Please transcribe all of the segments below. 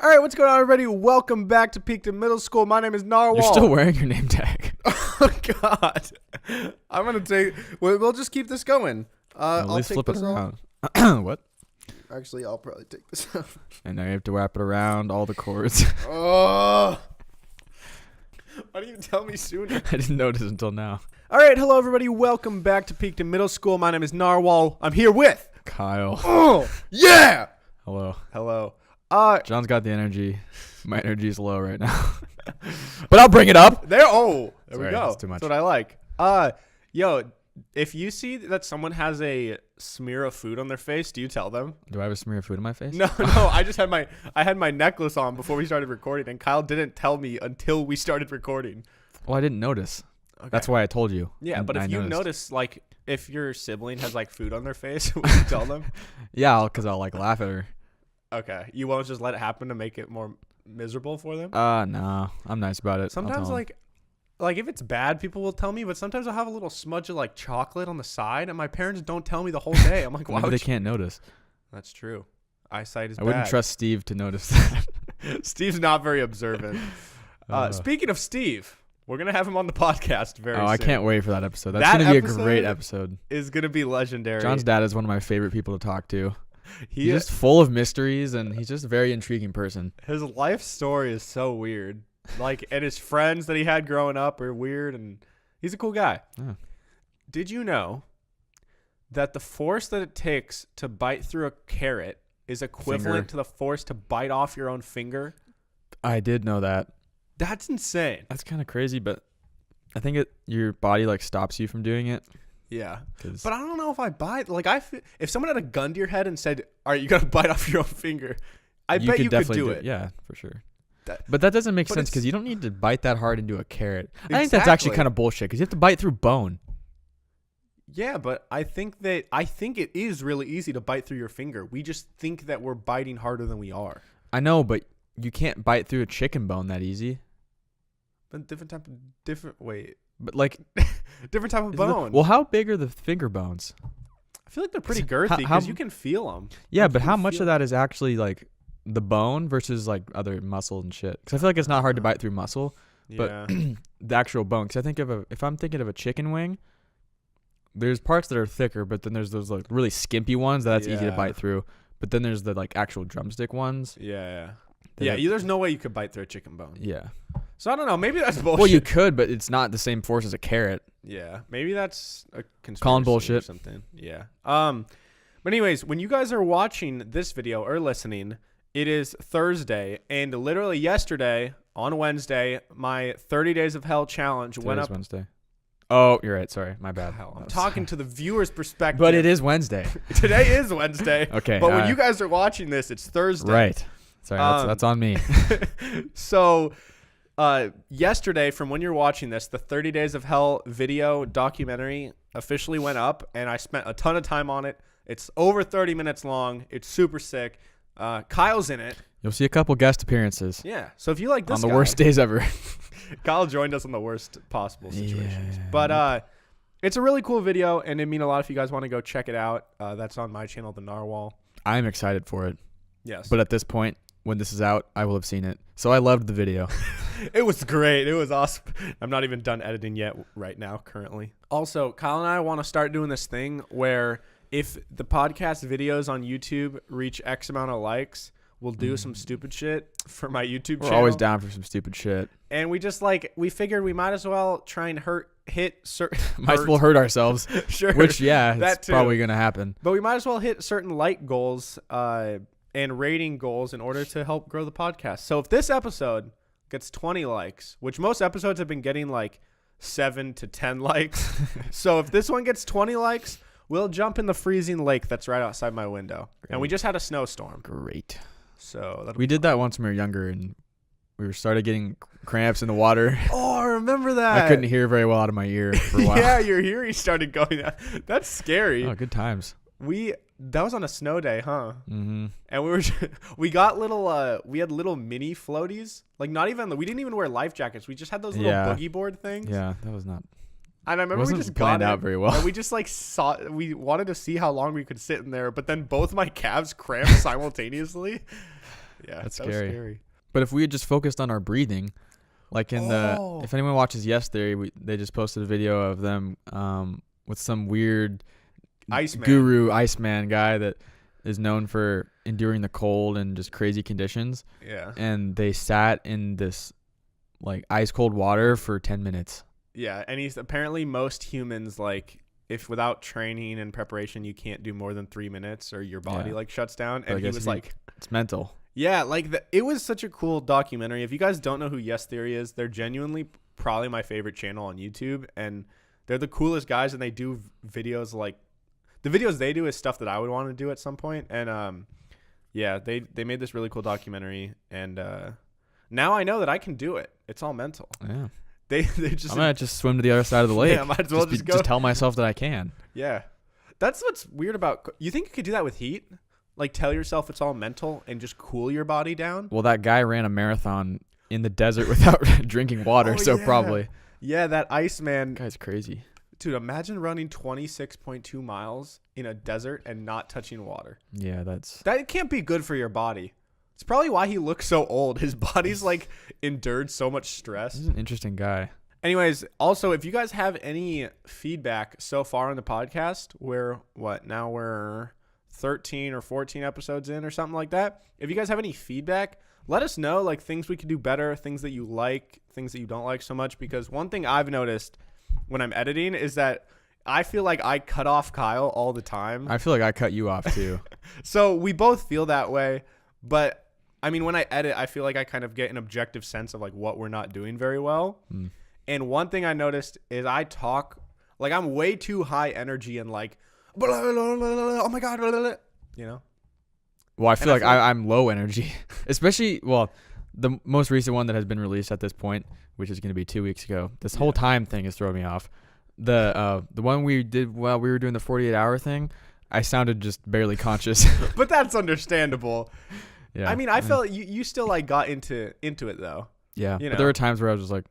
All right, what's going on, everybody? Welcome back to Peakton Middle School. My name is Narwhal. You're still wearing your name tag. Oh, God. I'm going to take... We'll just keep this going. At least flip it around. What? Actually, I'll probably take this off. And now you have to wrap it around all the cords. Oh. Why didn't you tell me sooner? I didn't notice until now. All right, hello, everybody. Welcome back to Peakton Middle School. My name is Narwhal. I'm here with... Kyle. Oh, yeah! Hello. Hello. John's got the energy. My energy is low right now. But I'll bring it up. There we Sorry, go. that's too much. That's what I like. Yo, if you see that someone has a smear of food on their face, do you tell them? Do I have a smear of food on my face? No. I just had my necklace on before we started recording, and Kyle didn't tell me until we started recording. Well, I didn't notice. Okay. That's why I told you. Yeah, but if I you noticed. notice, like, if your sibling has like food on their face, would you tell them? Yeah, because I'll like laugh at her. Okay, you won't just let it happen to make it more miserable for them. No, I'm nice about it. Sometimes like if it's bad, people will tell me, but sometimes I'll have a little smudge of like chocolate on the side, and my parents don't tell me the whole day. I'm like, why maybe would they can't notice. That's true. Eyesight is I bad. wouldn't trust Steve to notice that. Steve's not very observant. Speaking of Steve, we're gonna have him on the podcast very soon. I can't wait for that episode. That's That gonna be a episode great episode. Is gonna be legendary. John's dad is one of my favorite people to talk to. He's He's just full of mysteries, and he's just a very intriguing person. His life story is so weird. Like, and his friends that he had growing up are weird, and he's a cool guy. Yeah. Did you know that the force that it takes to bite through a carrot is equivalent to the force to bite off your own finger? I did know that. That's insane. That's kind of crazy, but I think your body like stops you from doing it. Yeah, but I don't know if I bite. Like, if someone had a gun to your head and said, "All right, you gotta bite off your own finger," I bet you could do it. Yeah, for sure. But that doesn't make sense because you don't need to bite that hard into a carrot. Exactly. I think that's actually kind of bullshit because you have to bite through bone. Yeah, but I think it is really easy to bite through your finger. We just think that we're biting harder than we are. I know, but you can't bite through a chicken bone that easy. But different type of bone. Well, how big are the finger bones? I feel like they're pretty girthy because you can feel them. Yeah, but how much of that is actually like the bone versus like other muscle and shit? Because I feel like it's not hard to bite through muscle, but the actual bone. Because I think if I'm thinking of a chicken wing, there's parts that are thicker, but then there's those like really skimpy ones that's easy to bite through. But then there's the like actual drumstick ones. Yeah. There's no way you could bite through a chicken bone. Yeah. So I don't know. Maybe that's bullshit. Well, you could, but it's not the same force as a carrot. Yeah. Maybe that's a conspiracy Calling bullshit or something. Yeah. But anyways, when you guys are watching this video or listening, it is Thursday, and literally yesterday on Wednesday, my 30 Days of Hell challenge went up. Wednesday. Oh, you're right. Sorry, my bad. I'm talking to the viewer's perspective. But it is Wednesday. Today is Wednesday. Okay. But when you guys are watching this, it's Thursday. Right. Sorry, that's on me. So, yesterday, from when you're watching this, the 30 Days of Hell video documentary officially went up, and I spent a ton of time on it. It's over 30 minutes long. It's super sick. Kyle's in it. You'll see a couple guest appearances. Yeah. So if you like this on the worst days ever. Kyle joined us on the worst possible situations. Yeah. But it's a really cool video, and it'd mean a lot if you guys want to go check it out. That's on my channel, The Narwhal. I'm excited for it. Yes. But at this point, when this is out, I will have seen it. So I loved the video. It was great. It was awesome. I'm not even done editing yet right now, currently. Also, Kyle and I want to start doing this thing where if the podcast videos on YouTube reach X amount of likes, we'll do some stupid shit for my YouTube channel. We're always down for some stupid shit. And we just we figured we might as well try and hit certain... Might as well hurt ourselves. Sure. Which, yeah, that's probably going to happen. But we might as well hit certain like goals and rating goals in order to help grow the podcast. So if this episode gets 20 likes, which most episodes have been getting like 7 to 10 likes. So if this one gets 20 likes, we'll jump in the freezing lake that's right outside my window. Great. And we just had a snowstorm. Great. So we did that once when we were younger, and we started getting cramps in the water. Oh, I remember that. I couldn't hear very well out of my ear for a while. Yeah, your hearing started going out. That's scary. Oh, good times. That was on a snow day, huh? Mm-hmm. And we got little we had little mini floaties. Like we didn't even wear life jackets. We just had those little boogie board things. Yeah, that was not. And I remember we just planned got out very well. And we just we wanted to see how long we could sit in there, but then both my calves cramped simultaneously. Yeah, That's that was scary. scary. But if we had just focused on our breathing, like if anyone watches Yes Theory, they just posted a video of them with some weird Iceman. guru Iceman guy that is known for enduring the cold and just crazy conditions. Yeah. And they sat in this like ice cold water for 10 minutes. Yeah, and he's apparently most humans, like, if without training and preparation you can't do more than 3 minutes or your body like shuts down. And he was like, it's mental. Yeah, like it was such a cool documentary. If you guys don't know who Yes Theory is, they're genuinely probably my favorite channel on YouTube, and they're the coolest guys, and they do videos like the videos they do is stuff that I would want to do at some point. And yeah, they made this really cool documentary, and now I know that I can do it. It's all mental. Yeah. They just I might just swim to the other side of the lake. Yeah, might as well just go. Just tell myself that I can. Yeah. That's what's weird about you think you could do that with heat? Like tell yourself it's all mental and just cool your body down? Well, that guy ran a marathon in the desert without drinking water, probably. Yeah, that Iceman. That guy's crazy. Dude, imagine running 26.2 miles in a desert and not touching water. Yeah, that can't be good for your body. It's probably why he looks so old. His body's like endured so much stress. He's an interesting guy. Anyways, also, if you guys have any feedback so far on the podcast, we're 13 or 14 episodes in or something like that. If you guys have any feedback, let us know, like things we could do better, things that you like, things that you don't like so much. Because one thing I've noticed when I'm editing is that I feel like I cut off Kyle all the time. I feel like I cut you off too. So we both feel that way. But I mean, when I edit, I feel like I kind of get an objective sense of like what we're not doing very well. And one thing I noticed is I talk like I'm way too high energy and like, blah, blah, blah, blah, blah, oh my God, blah, blah, blah, you know? Well, I feel like I'm low energy, especially, the most recent one that has been released at this point, which is going to be 2 weeks ago. This whole time thing is throwing me off. The one we did while we were doing the 48-hour thing, I sounded just barely conscious. But that's understandable. Yeah. I mean, I felt you still like got into it though. Yeah. You know? But there were times where I was just like,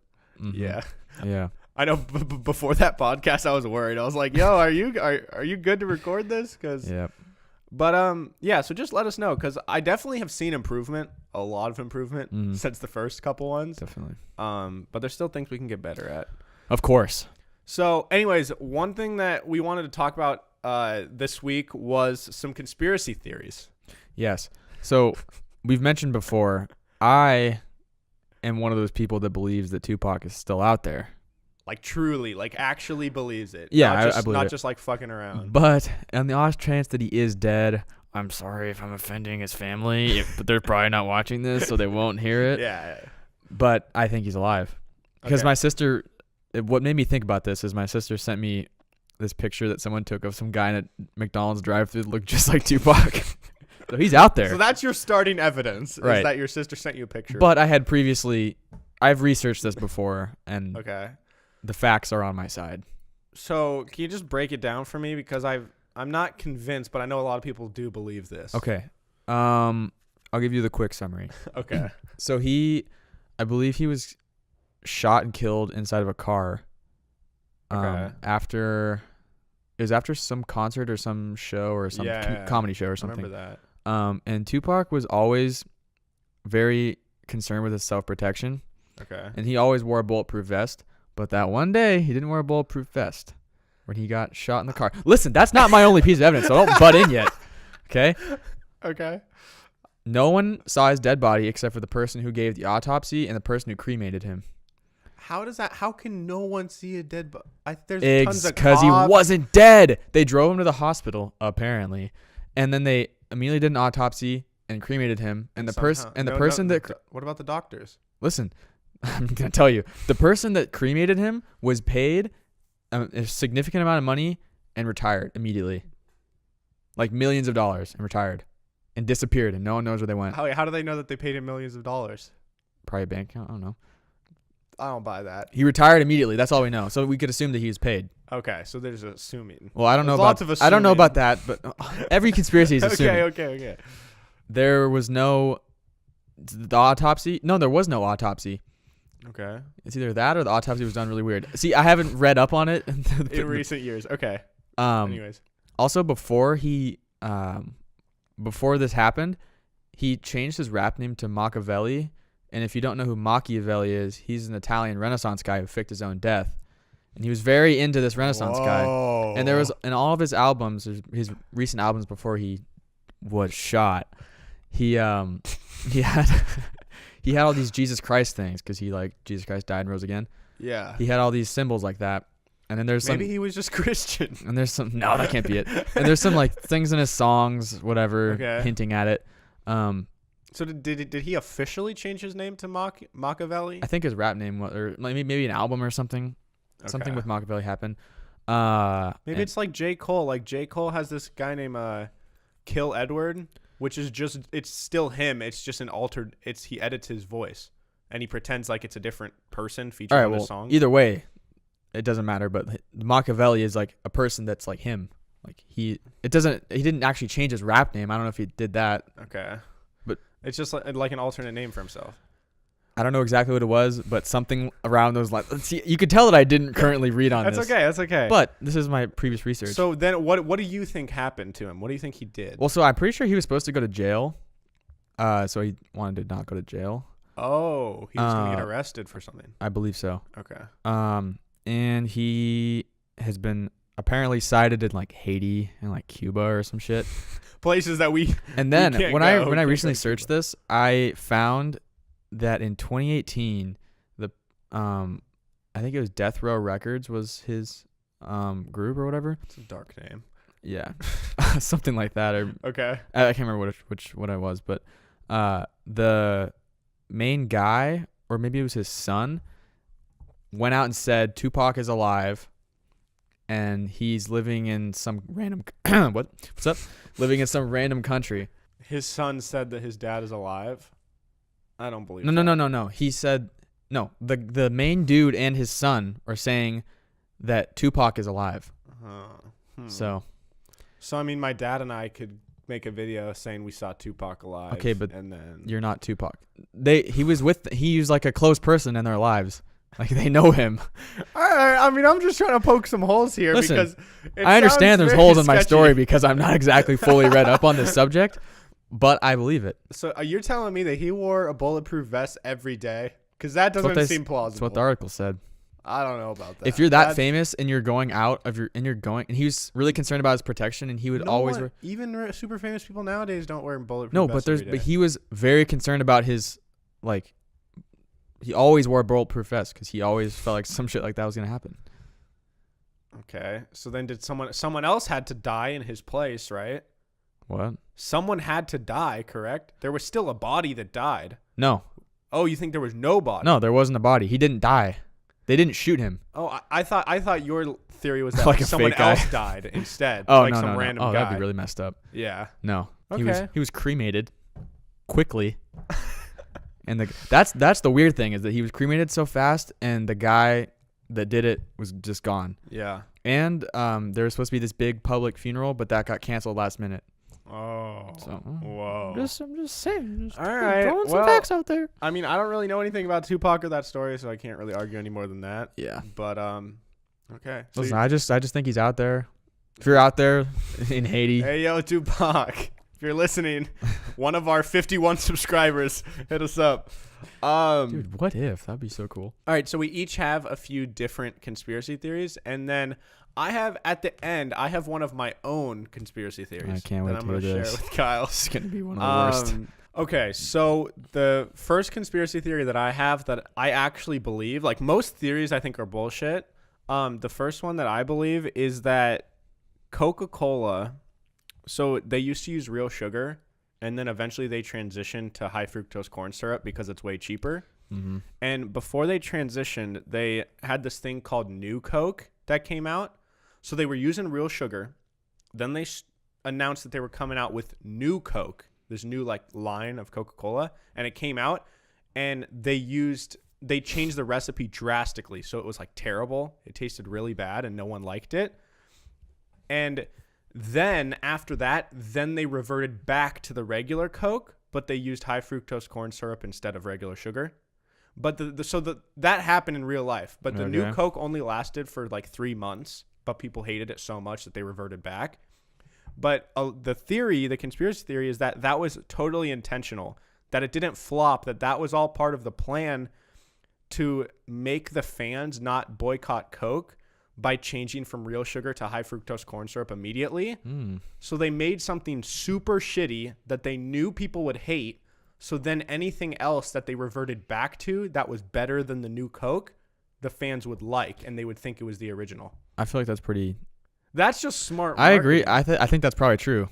yeah. Yeah. I know before that podcast, I was worried. I was like, yo, are you good to record this? Cause yeah. But yeah, so just let us know, because I definitely have seen improvement, a lot of improvement since the first couple ones. Definitely. But there's still things we can get better at. Of course. So anyways, one thing that we wanted to talk about this week was some conspiracy theories. Yes. So we've mentioned before, I am one of those people that believes that Tupac is still out there. Like truly, like actually believes it. Yeah, I believe not it. Just like fucking around. But on the off chance that he is dead, I'm sorry if I'm offending his family, but they're probably not watching this, so they won't hear it. Yeah. But I think he's alive. Because my sister, what made me think about this is my sister sent me this picture that someone took of some guy in a McDonald's drive-thru that looked just like Tupac. So he's out there. So that's your starting evidence, right? Is that your sister sent you a picture? But I've researched this before, and the facts are on my side. So can you just break it down for me? Because I'm not convinced, but I know a lot of people do believe this. Okay. I'll give you the quick summary. Okay. So I believe he was shot and killed inside of a car. After some concert or some show or some comedy show or something. I remember that. And Tupac was always very concerned with his self-protection. Okay. And he always wore a bulletproof vest. But that one day, he didn't wear a bulletproof vest when he got shot in the car. Listen, that's not my only piece of evidence, so don't butt in yet. Okay? Okay. No one saw his dead body except for the person who gave the autopsy and the person who cremated him. How can no one see a dead body? There's tons of because he wasn't dead. They drove him to the hospital, apparently. And then they immediately did an autopsy and cremated him. And what about the doctors? Listen, I'm going to tell you. The person that cremated him was paid a significant amount of money and retired immediately. Like millions of dollars, and retired. And disappeared, and no one knows where they went. How do they know that they paid him millions of dollars? Probably a bank account. I don't know. I don't buy that. He retired immediately. That's all we know. So we could assume that he was paid. Okay, so there's assuming. Well, I don't know about that, but every conspiracy is assuming. Okay. There was no autopsy. No, there was no autopsy. Okay. It's either that or the autopsy was done really weird. See, I haven't read up on it in recent years. Okay. Anyways, also before this happened, he changed his rap name to Machiavelli. And if you don't know who Machiavelli is, he's an Italian Renaissance guy who faked his own death. And he was very into this Renaissance guy. And there was, in all of his albums, his recent albums before he was shot, he had he had all these Jesus Christ things because Jesus Christ died and rose again. Yeah. He had all these symbols like that. And then there's maybe he was just Christian. And there's some, no, that can't be it. And there's some like things in his songs, whatever, hinting at it. So did he officially change his name to Machiavelli? I think his rap name was, or maybe an album or something. Okay. Something with Machiavelli happened. Maybe it's like J. Cole. Like J. Cole has this guy named Kill Edward, which is just, it's still him. It's just an altered, he edits his voice and he pretends like it's a different person featured on the song. Either way, it doesn't matter. But Machiavelli is like a person that's like him. Like he didn't actually change his rap name. I don't know if he did that. Okay. But it's just like an alternate name for himself. I don't know exactly what it was, but something around those lines. See, you could tell that I didn't currently read on this. That's okay. But this is my previous research. So then what do you think happened to him? What do you think he did? Well, so I'm pretty sure he was supposed to go to jail. So he wanted to not go to jail. Oh, he was going to get arrested for something. I believe so. Okay. And he has been apparently cited in like Haiti and like Cuba or some shit. Places that we And then when I recently searched this, I found that in 2018 I think it was Death Row Records was his group or whatever. It's a dark name. Yeah. Something like that. Or okay. I can't remember what I was, but the main guy, or maybe it was his son, went out and said Tupac is alive and he's living in some random what's up? Living in some random country. His son said that his dad is alive. I don't believe No. He said no. The main dude and his son are saying that Tupac is alive. So I mean, my dad and I could make a video saying we saw Tupac alive. Okay, but and then you're not Tupac. He was like a close person in their lives. Like they know him. I mean, I'm just trying to poke some holes here. Listen, because I understand there's holes in my story because I'm not exactly fully read up on this subject, but I believe it. So you're telling me that he wore a bulletproof vest every day? Because that doesn't seem plausible. That's what the article said. I don't know about that. If you're that famous and you're going out and he was really concerned about his protection, and he would always even super famous people nowadays don't wear bulletproof vests. No, but he was very concerned about his like. He always wore a bulletproof vest because he always felt like some shit like that was gonna happen. Okay, so then did someone else had to die in his place, right? What? Someone had to die, correct? There was still a body that died. No. Oh, you think there was no body? No, there wasn't a body. He didn't die. They didn't shoot him. Oh, I thought your theory was that like someone else died instead. Oh, like no, some no, random no. Oh, guy. that'd be really messed up. Yeah. No. Okay. He was cremated quickly. And that's the weird thing is that he was cremated so fast, and the guy that did it was just gone. Yeah. And there was supposed to be this big public funeral, but that got canceled last minute. Oh. So whoa. I'm just saying. All right. Throwing some facts out there. I mean, I don't really know anything about Tupac or that story, so I can't really argue any more than that. Yeah. But okay. So listen, I just think he's out there. If you're out there in Haiti, hey yo, Tupac. If you're listening, one of our 51 subscribers, hit us up. Dude, what if? That'd be so cool. All right, so we each have a few different conspiracy theories, and then at the end, I have one of my own conspiracy theories. I can't wait that I'm going to share with Kyle. It's going to be one of the worst. Okay, so the first conspiracy theory that I have that I actually believe, like most theories I think are bullshit. The first one that I believe is that Coca-Cola, so they used to use real sugar, and then eventually they transitioned to high fructose corn syrup because it's way cheaper. Mm-hmm. And before they transitioned, they had this thing called New Coke that came out. So they were using real sugar. Then they announced that they were coming out with New Coke, this new like line of Coca-Cola, and it came out, and they changed the recipe drastically. So it was like terrible. It tasted really bad, and no one liked it. And then after that, they reverted back to the regular Coke, but they used high fructose corn syrup instead of regular sugar. But that happened in real life. But the new Coke only lasted for like 3 months, but people hated it so much that they reverted back. But the conspiracy theory is that that was totally intentional, that it didn't flop, that was all part of the plan to make the fans not boycott Coke by changing from real sugar to high fructose corn syrup immediately. So they made something super shitty that they knew people would hate. So then anything else that they reverted back to that was better than the new Coke, the fans would like, and they would think it was the original. I feel like that's pretty. That's just smart I marketing. agree. I think that's probably true.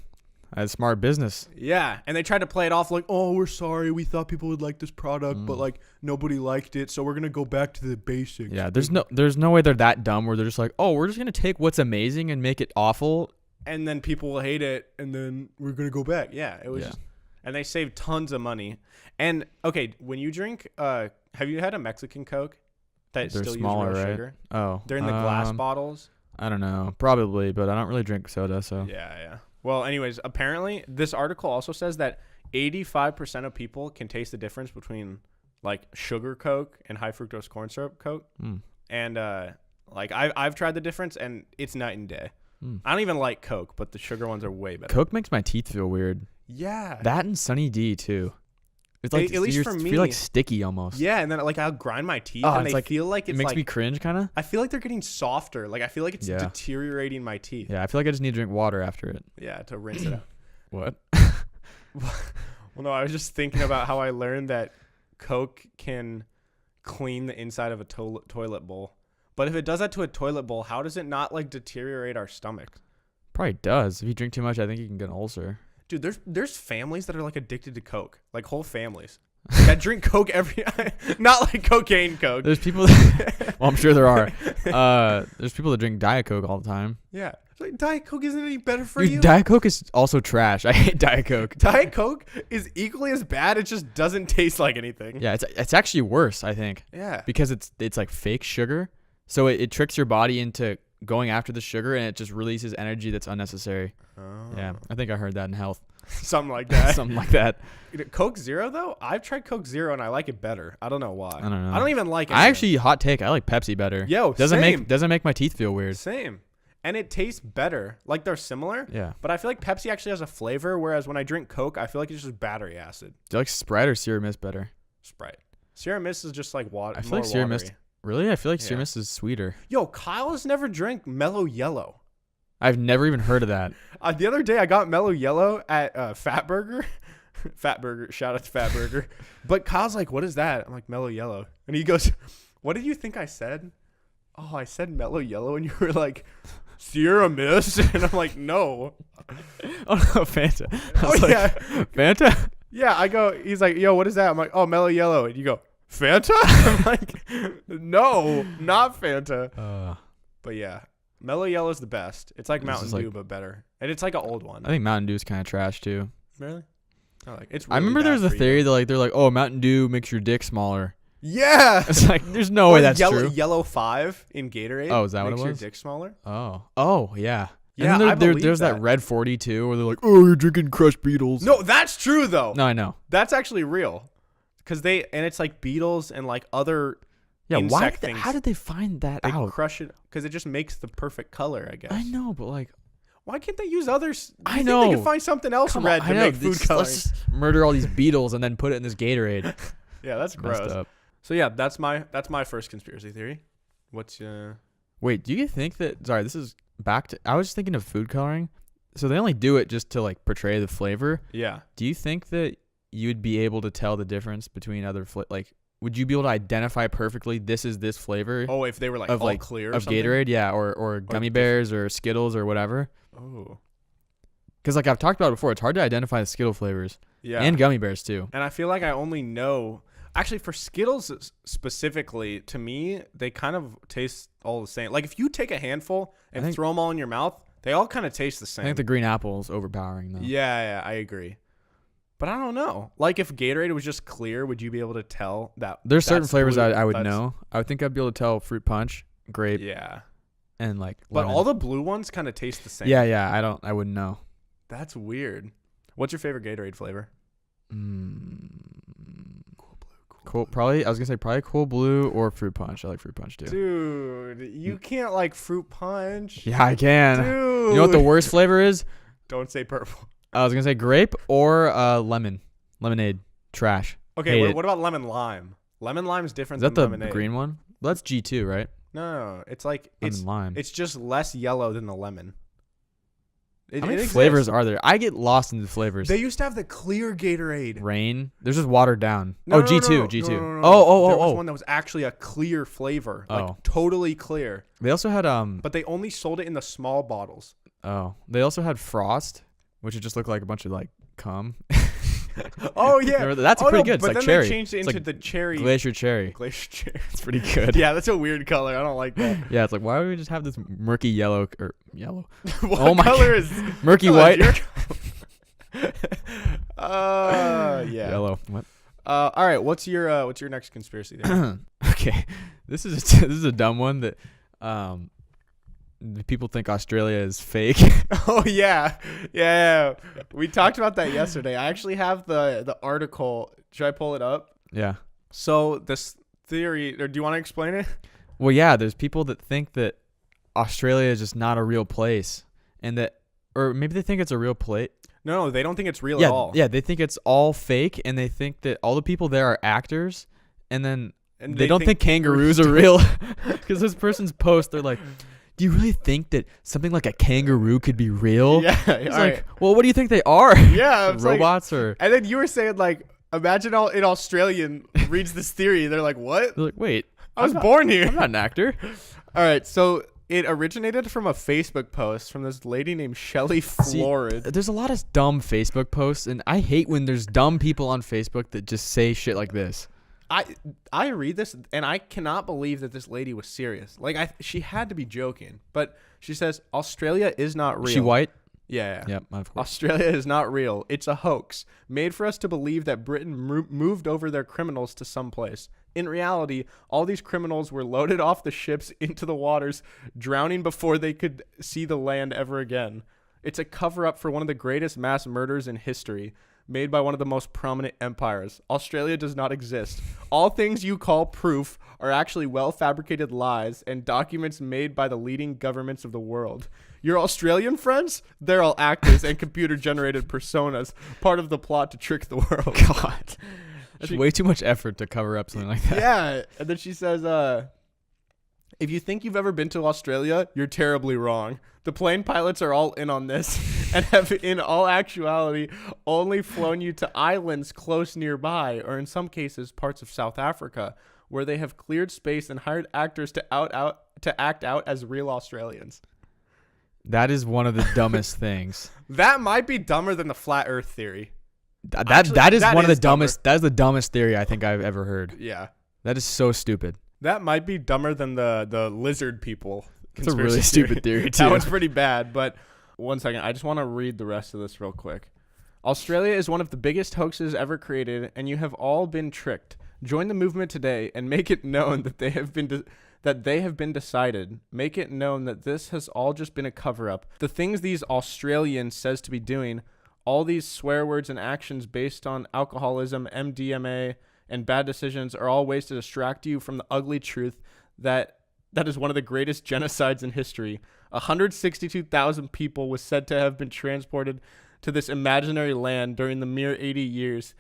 That's smart business. Yeah, and they tried to play it off like, oh, we're sorry, we thought people would like this product, but like nobody liked it, so we're gonna go back to the basics. Yeah, there's no way they're that dumb where they're just like, oh, we're just gonna take what's amazing and make it awful, and then people will hate it, and then we're gonna go back. Yeah, it was. Yeah. Just, and they saved tons of money. And okay, when you drink, have you had a Mexican Coke that They're still smaller, use real right? sugar? Oh, They're in the glass bottles. I don't know, probably, but I don't really drink soda, so Yeah. Well, anyways, apparently this article also says that 85% of people can taste the difference between like sugar Coke and high fructose corn syrup Coke. And like I've tried the difference, and it's night and day. I don't even like Coke, but the sugar ones are way better. Coke makes my teeth feel weird. Yeah. That and Sunny D too. It's like At least for me, feel like sticky almost. Yeah, and then like I'll grind my teeth, Oh, and it's they like- feel like It it's makes like me cringe, kind of. I feel like they're getting softer. Like I feel like it's Yeah. deteriorating my teeth. Yeah, I feel like I just need to drink water after it. Yeah, to rinse it out. What? Well, no, I was just thinking about how I learned that Coke can clean the inside of a toilet bowl. But if it does that to a toilet bowl, how does it not like deteriorate our stomach? Probably does. If you drink too much, I think you can get an ulcer. Dude, there's families that are like addicted to Coke, like whole families that drink Coke not like cocaine Coke. There's people that, well, I'm sure there are. There's people that drink Diet Coke all the time. Yeah, it's like Diet Coke isn't any better for Dude, you. Diet Coke is also trash. I hate Diet Coke. Diet Coke is equally as bad. It just doesn't taste like anything. Yeah, it's actually worse, I think. Yeah. Because it's like fake sugar. So it tricks your body into going after the sugar, and it just releases energy that's unnecessary. Oh. Yeah, I think I heard that in health. Something like that. Something like that. Coke Zero, though, I've tried Coke Zero, and I like it better. I don't know why. I don't know. I don't even like it. I actually, hot take, I like Pepsi better. Yo, doesn't same. make my teeth feel weird. Same. And it tastes better. Like they're similar. Yeah. But I feel like Pepsi actually has a flavor, whereas when I drink Coke, I feel like it's just battery acid. Do you like Sprite or Sierra Mist better? Sprite. Sierra Mist is just like water. I feel like Sierra Mist. Really? I feel like Sierra Mist is sweeter. Yo, Kyle has never drank Mellow Yellow. I've never even heard of that. The other day, I got Mellow Yellow at Fat Burger. Fat Burger. Shout out to Fat Burger. But Kyle's like, what is that? I'm like, Mellow Yellow. And he goes, what did you think I said? Oh, I said Mellow Yellow. And you were like, Sierra Mist. And I'm like, no. Oh, no, Fanta. I was like, yeah. Fanta? Yeah, he's like, yo, what is that? I'm like, oh, Mellow Yellow. And you go, Fanta? I'm like, no, not Fanta. But yeah, Mellow Yellow is the best. It's like Mountain Dew, but better. And it's like an old one. I think Mountain Dew is kind of trash, too. Really? It's I remember there was a theory that they're like, oh, Mountain Dew makes your dick smaller. Yeah. It's like, there's no way that's true. Yellow 5 in Gatorade. Oh, is that what it makes was? your dick smaller? Oh, yeah. Yeah, and I believe there's that. that Red 40 too, where they're like, "Oh, you're drinking crushed beetles." No, that's true though. No, I know. That's actually real, because it's like beetles and like other insect things. How did they find that They out? crush it because it just makes the perfect color, I guess. I know, but like, why can't they use others? I know. They can find something else red to make food coloring. Let's murder all these beetles and then put it in this Gatorade. Yeah, that's gross. Messed up. So yeah, that's my first conspiracy theory. What's Wait, do you think that? Sorry, this is back to. I was just thinking of food coloring. So they only do it just to like portray the flavor. Yeah. Do you think that you'd be able to tell the difference between other like? Would you be able to identify perfectly this is this flavor? Oh, if they were like of all like clear or of something? Gatorade, yeah, or gummy bears or Skittles or whatever. Oh. Because like I've talked about it before, it's hard to identify the Skittle flavors. Yeah. And gummy bears too. And I feel like I only know. Actually, for Skittles specifically, to me, they kind of taste all the same. Like if you take a handful and throw them all in your mouth, they all kind of taste the same. I think the green apple is overpowering though. Yeah, I agree. But I don't know. Like if Gatorade was just clear, would you be able to tell that? There's certain flavors blue, I would know. I would think I'd be able to tell fruit punch, grape, Yeah. and like But lemon. all the blue ones kind of taste the same. Yeah, I wouldn't know. That's weird. What's your favorite Gatorade flavor? Cool. Probably. I was gonna say probably Cool Blue or Fruit Punch. I like Fruit Punch too. Dude, you can't like Fruit Punch. Yeah, I can. Dude. You know what the worst flavor is? Don't say purple. I was gonna say grape or lemonade. Trash. Okay, what about lemon lime? Lemon lime is different Is that than the lemonade. green one? Well, that's G2, right? No, it's like Lemon lime. it's just less yellow than the lemon. How many flavors are there? I get lost in the flavors. They used to have the clear Gatorade. Rain. There's just watered down. No, G2. no, G2. no. Oh. There was one that was actually a clear flavor, like totally clear. They also had but they only sold it in the small bottles. Oh, they also had Frost, which would just look like a bunch of like cum. Oh yeah, that's pretty good. It's but like then cherry. they changed it into the cherry glacier cherry. Glacier cherry. It's pretty good. Yeah, that's a weird color. I don't like that. Yeah, it's like why would we just have this murky yellow or yellow? What color is murky white? Yeah. Yellow. What? All right. What's your next conspiracy theory? Okay, this is a dumb one that people think Australia is fake. Oh yeah. We talked about that yesterday. I actually have the article. Should I pull it up? Yeah. So this theory, or do you want to explain it? Well, yeah. There's people that think that Australia is just not a real place, and that, or maybe they think it's a real place. No, they don't think it's real at all. Yeah, they think it's all fake, and they think that all the people there are actors, and then they don't think kangaroos are real. Because this person's post, they're like, do you really think that something like a kangaroo could be real? Yeah. It's like, well, what do you think they are? Yeah. Robots or... And then you were saying, like, imagine an Australian reads this theory. They're like, what? They're like, wait. I was born here. I'm not an actor. All right. So it originated from a Facebook post from this lady named Shelley Florid. There's a lot of dumb Facebook posts, and I hate when there's dumb people on Facebook that just say shit like this. I read this and I cannot believe that this lady was serious. Like she had to be joking, but she says Australia is not real. She white? Yeah. Yep, of course. Australia is not real. It's a hoax made for us to believe that Britain moved over their criminals to someplace. In reality, all these criminals were loaded off the ships into the waters, drowning before they could see the land ever again. It's a cover-up for one of the greatest mass murders in history, made by one of the most prominent empires. Australia does not exist. All things you call proof are actually well-fabricated lies and documents made by the leading governments of the world. Your Australian friends? They're all actors and computer-generated personas, part of the plot to trick the world. God. That's way too much effort to cover up something like that. Yeah. And then she says, if you think you've ever been to Australia, you're terribly wrong. The plane pilots are all in on this and have, in all actuality, only flown you to islands close nearby, or in some cases, parts of South Africa, where they have cleared space and hired actors to act out as real Australians. That is one of the dumbest things. That might be dumber than the flat Earth theory. That is one of the dumbest. That is the dumbest theory I think I've ever heard. Yeah. That is so stupid. That might be dumber than the lizard people. It's a really stupid theory, too. That one's pretty bad, but one second. I just want to read the rest of this real quick. Australia is one of the biggest hoaxes ever created, and you have all been tricked. Join the movement today and make it known that they have been decided. Make it known that this has all just been a cover-up. The things these Australians says to be doing, all these swear words and actions based on alcoholism, MDMA, and bad decisions are all ways to distract you from the ugly truth that is one of the greatest genocides in history. 162,000 people was said to have been transported to this imaginary land during the mere 80 years,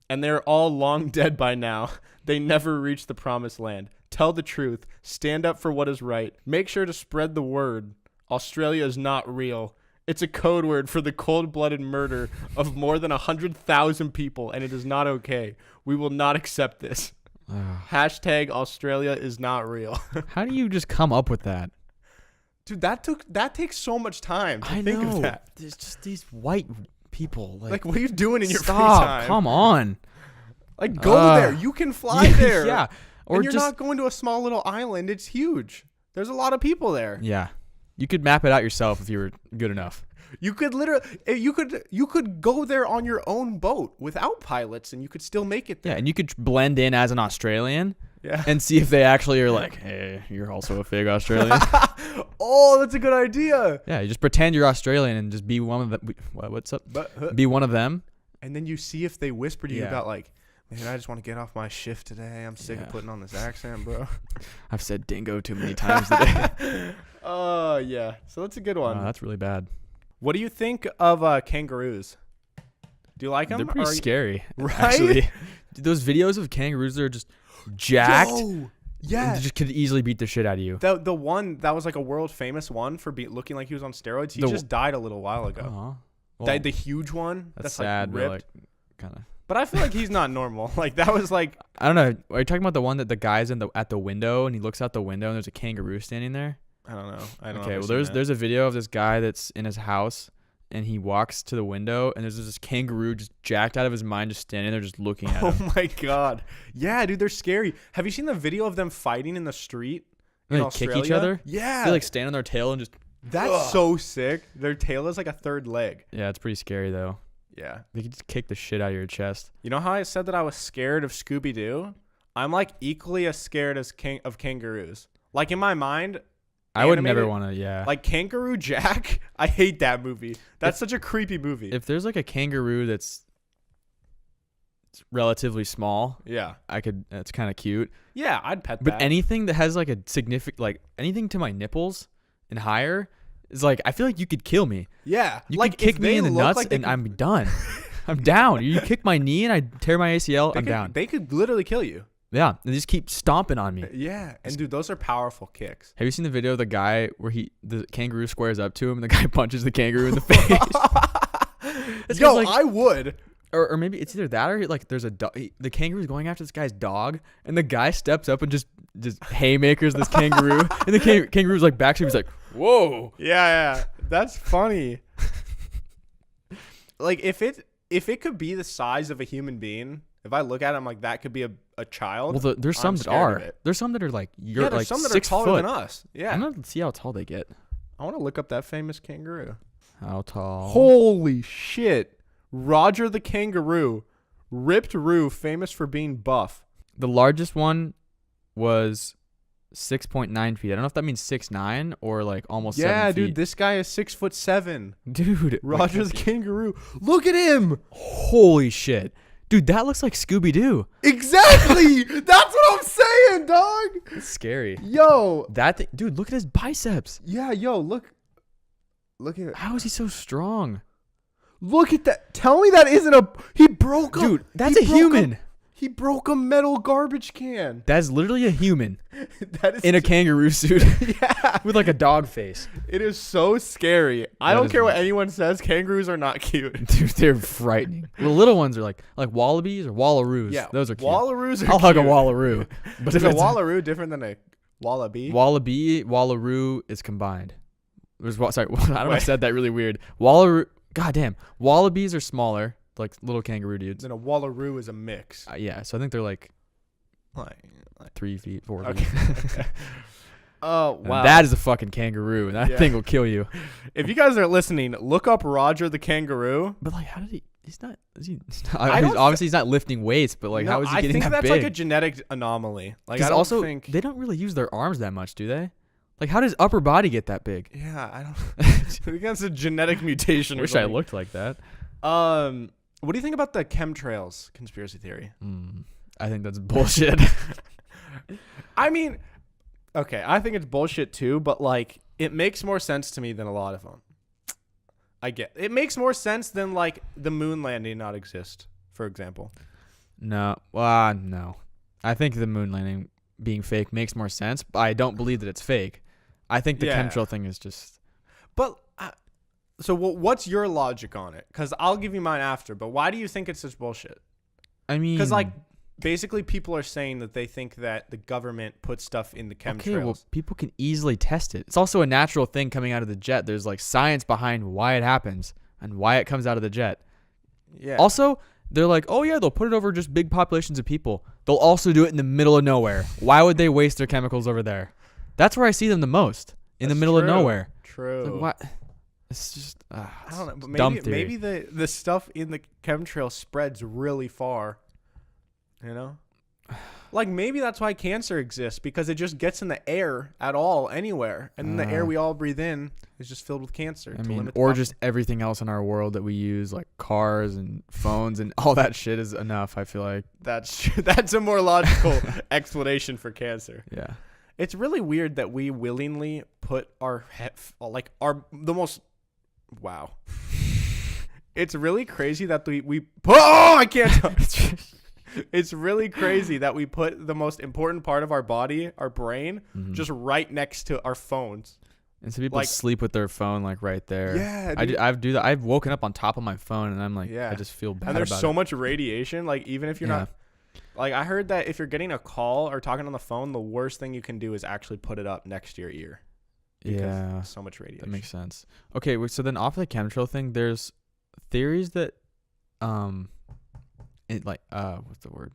and they're all long dead by now. They never reached the promised land. Tell the truth. Stand up for what is right. Make sure to spread the word. Australia is not real. It's a code word for the cold-blooded murder of more than 100,000 people, and it is not okay. We will not accept this. Hashtag Australia is not real. How do you just come up with that? Dude, that takes so much time to think of that. There's just these white people. Like, what are you doing in your free stop, time? Come on. Like, go there. You can fly there. Yeah. Or you're not going to a small little island. It's huge. There's a lot of people there. Yeah. You could map it out yourself if you were good enough. You could literally, you could go there on your own boat without pilots, and you could still make it there. Yeah, and you could blend in as an Australian. Yeah. And see if they actually are like, hey, you're also a fake Australian. Oh, that's a good idea. Yeah, you just pretend you're Australian and just be one of them. What's up? Be one of them. And then you see if they whisper to you about like, man, I just want to get off my shift today. I'm sick of putting on this accent, bro. I've said dingo too many times today. Oh, yeah. So that's a good one. That's really bad. What do you think of kangaroos? Do you like them? They're pretty scary, Right? actually. Dude, those videos of kangaroos that are just jacked. Yo, yeah. They just could easily beat the shit out of you. The one that was like a world famous one for looking like he was on steroids. He just died a little while ago. Well, The huge one. that's sad, like ripped. but like kind of. But I feel like he's not normal. Like that was like I don't know. Are you talking about the one that the guy's at the window and he looks out the window and there's a kangaroo standing there? I don't know. I don't know. Okay, well there's a video of this guy that's in his house and he walks to the window and there's this kangaroo just jacked out of his mind just standing there just looking at him. Oh my god. Yeah, dude, they're scary. Have you seen the video of them fighting in the street in They Australia? kick each other? Yeah. They like stand on their tail and just That's so sick. Their tail is like a third leg. yeah, it's pretty scary though. Yeah. They could just kick the shit out of your chest. You know how I said that I was scared of Scooby-Doo? I'm like equally as scared as of kangaroos. Like in my mind, I would never animated- want to, yeah. like Kangaroo Jack, I hate that movie. That's such a creepy movie. If there's like a kangaroo that's relatively small, Yeah. it's kind of cute. Yeah, I'd pet But that. anything that has like a significant, like anything to my nipples and higher is like, I feel like you could kill me. Yeah. You like could kick if me they in the look nuts like they and could- I'm done. I'm down. You kick my knee and I tear my ACL, I'm down. They could literally kill you. Yeah. They just keep stomping on me. Yeah. And dude, those are powerful kicks. Have you seen the video of the guy where the kangaroo squares up to him and the guy punches the kangaroo in the face? This Yo, guy's like, I would. or maybe it's either that or like there's the kangaroo's going after this guy's dog and the guy steps up and just haymakers this kangaroo and the kangaroo's like back to him. He's like, whoa. Yeah. That's funny. Like if it could be the size of a human being, if I look at it, I'm like, that could be a child. Well, there's some I'm that scared are. of it. There's some that are like you're Yeah, there's like some that are 6 taller foot. than us. Yeah. I'm gonna see how tall they get. I want to look up that famous kangaroo. How tall? Holy shit. Roger the kangaroo. Ripped Roo, famous for being buff. The largest one was 6.9 feet. I don't know if that means 6'9" or like almost 7 feet. Dude, this guy is 6'7". Dude, Roger the kangaroo. Look at him. holy shit. Dude, that looks like Scooby-Doo. Exactly. That's what I'm saying, dog. It's scary. Yo. Dude, look at his biceps. Yeah, yo, look at How is he so strong? Look at that. Tell me that isn't he broke a Dude, that's he a broke human. He broke a metal garbage can. That's literally a human That is in a kangaroo suit yeah. with like a dog face. It is so scary. I That don't is care what nuts. anyone says. Kangaroos are not cute. Dude, they're frightening. The little ones are like wallabies or wallaroos. Yeah, Those are cute. Wallaroos are I'll hug a cute. wallaroo. But Is if a it's wallaroo different than a wallaby? wallaby, wallaroo is combined. Sorry, I don't know. I Wait. said that really weird. Wallaroo. Goddamn. Wallabies are smaller, like little kangaroo dudes. Then a wallaroo is a mix. Yeah, so I think they're like Like 3 feet, 4 okay. feet. Oh And wow. that is a fucking kangaroo, and that Yeah. thing will kill you. If you guys are listening, look up Roger the kangaroo. But like, how did he? He's not. Is he? I don't Obviously, he's not lifting weights. But like, No, how is he I getting think that that's big? like a genetic anomaly. Like I Because don't also, think. they don't really use their arms that much, do they? Like, how does upper body get that big? Yeah, I don't. I think that's a genetic mutation. I or wish I something. looked like that. What do you think about the chemtrails conspiracy theory? I think that's bullshit. I mean, okay, I think it's bullshit too, but like it makes more sense to me than a lot of them. It makes more sense than like the moon landing not exist, for example. No. No. I think the moon landing being fake makes more sense, but I don't believe that it's fake. I think the Yeah. chemtrail thing is just. But so what's your logic on it? Because I'll give you mine after. But why do you think it's such bullshit? I mean, Because like basically people are saying that they think that the government puts stuff in the chemtrails. okay, well, people can easily test it. It's also a natural thing coming out of the jet. There's like science behind why it happens and why it comes out of the jet. Yeah. Also, they're like, oh yeah, they'll put it over just big populations of people. They'll also do it in the middle of nowhere. Why would they waste their chemicals over there? That's where I see them the most, in the That's middle of true. nowhere. True. Like, what? It's just I don't know, but dumb maybe theory. the stuff in the chemtrail spreads really far. You know? Like maybe that's why cancer exists, because it just gets in the air at all anywhere, and then the air we all breathe in is just filled with cancer. I to mean, limit the or pop- just everything else in our world that we use, like cars and phones and all that shit is enough, I feel like. that's true. That's a more logical explanation for cancer. Yeah. It's really weird that we willingly put the most Wow. It's really crazy that I can't talk. It's really crazy that we put the most important part of our body, our brain, just right next to our phones. And so people sleep with their phone like right there. Yeah, I do that. I've woken up on top of my phone and I'm like, I just feel bad. And there's about so it. much radiation. Like even if you're not, like I heard that if you're getting a call or talking on the phone, the worst thing you can do is actually put it up next to your ear. Yeah, so much radiation. That makes sense. Okay, so then off the chemtrail thing, there's theories that, what's the word?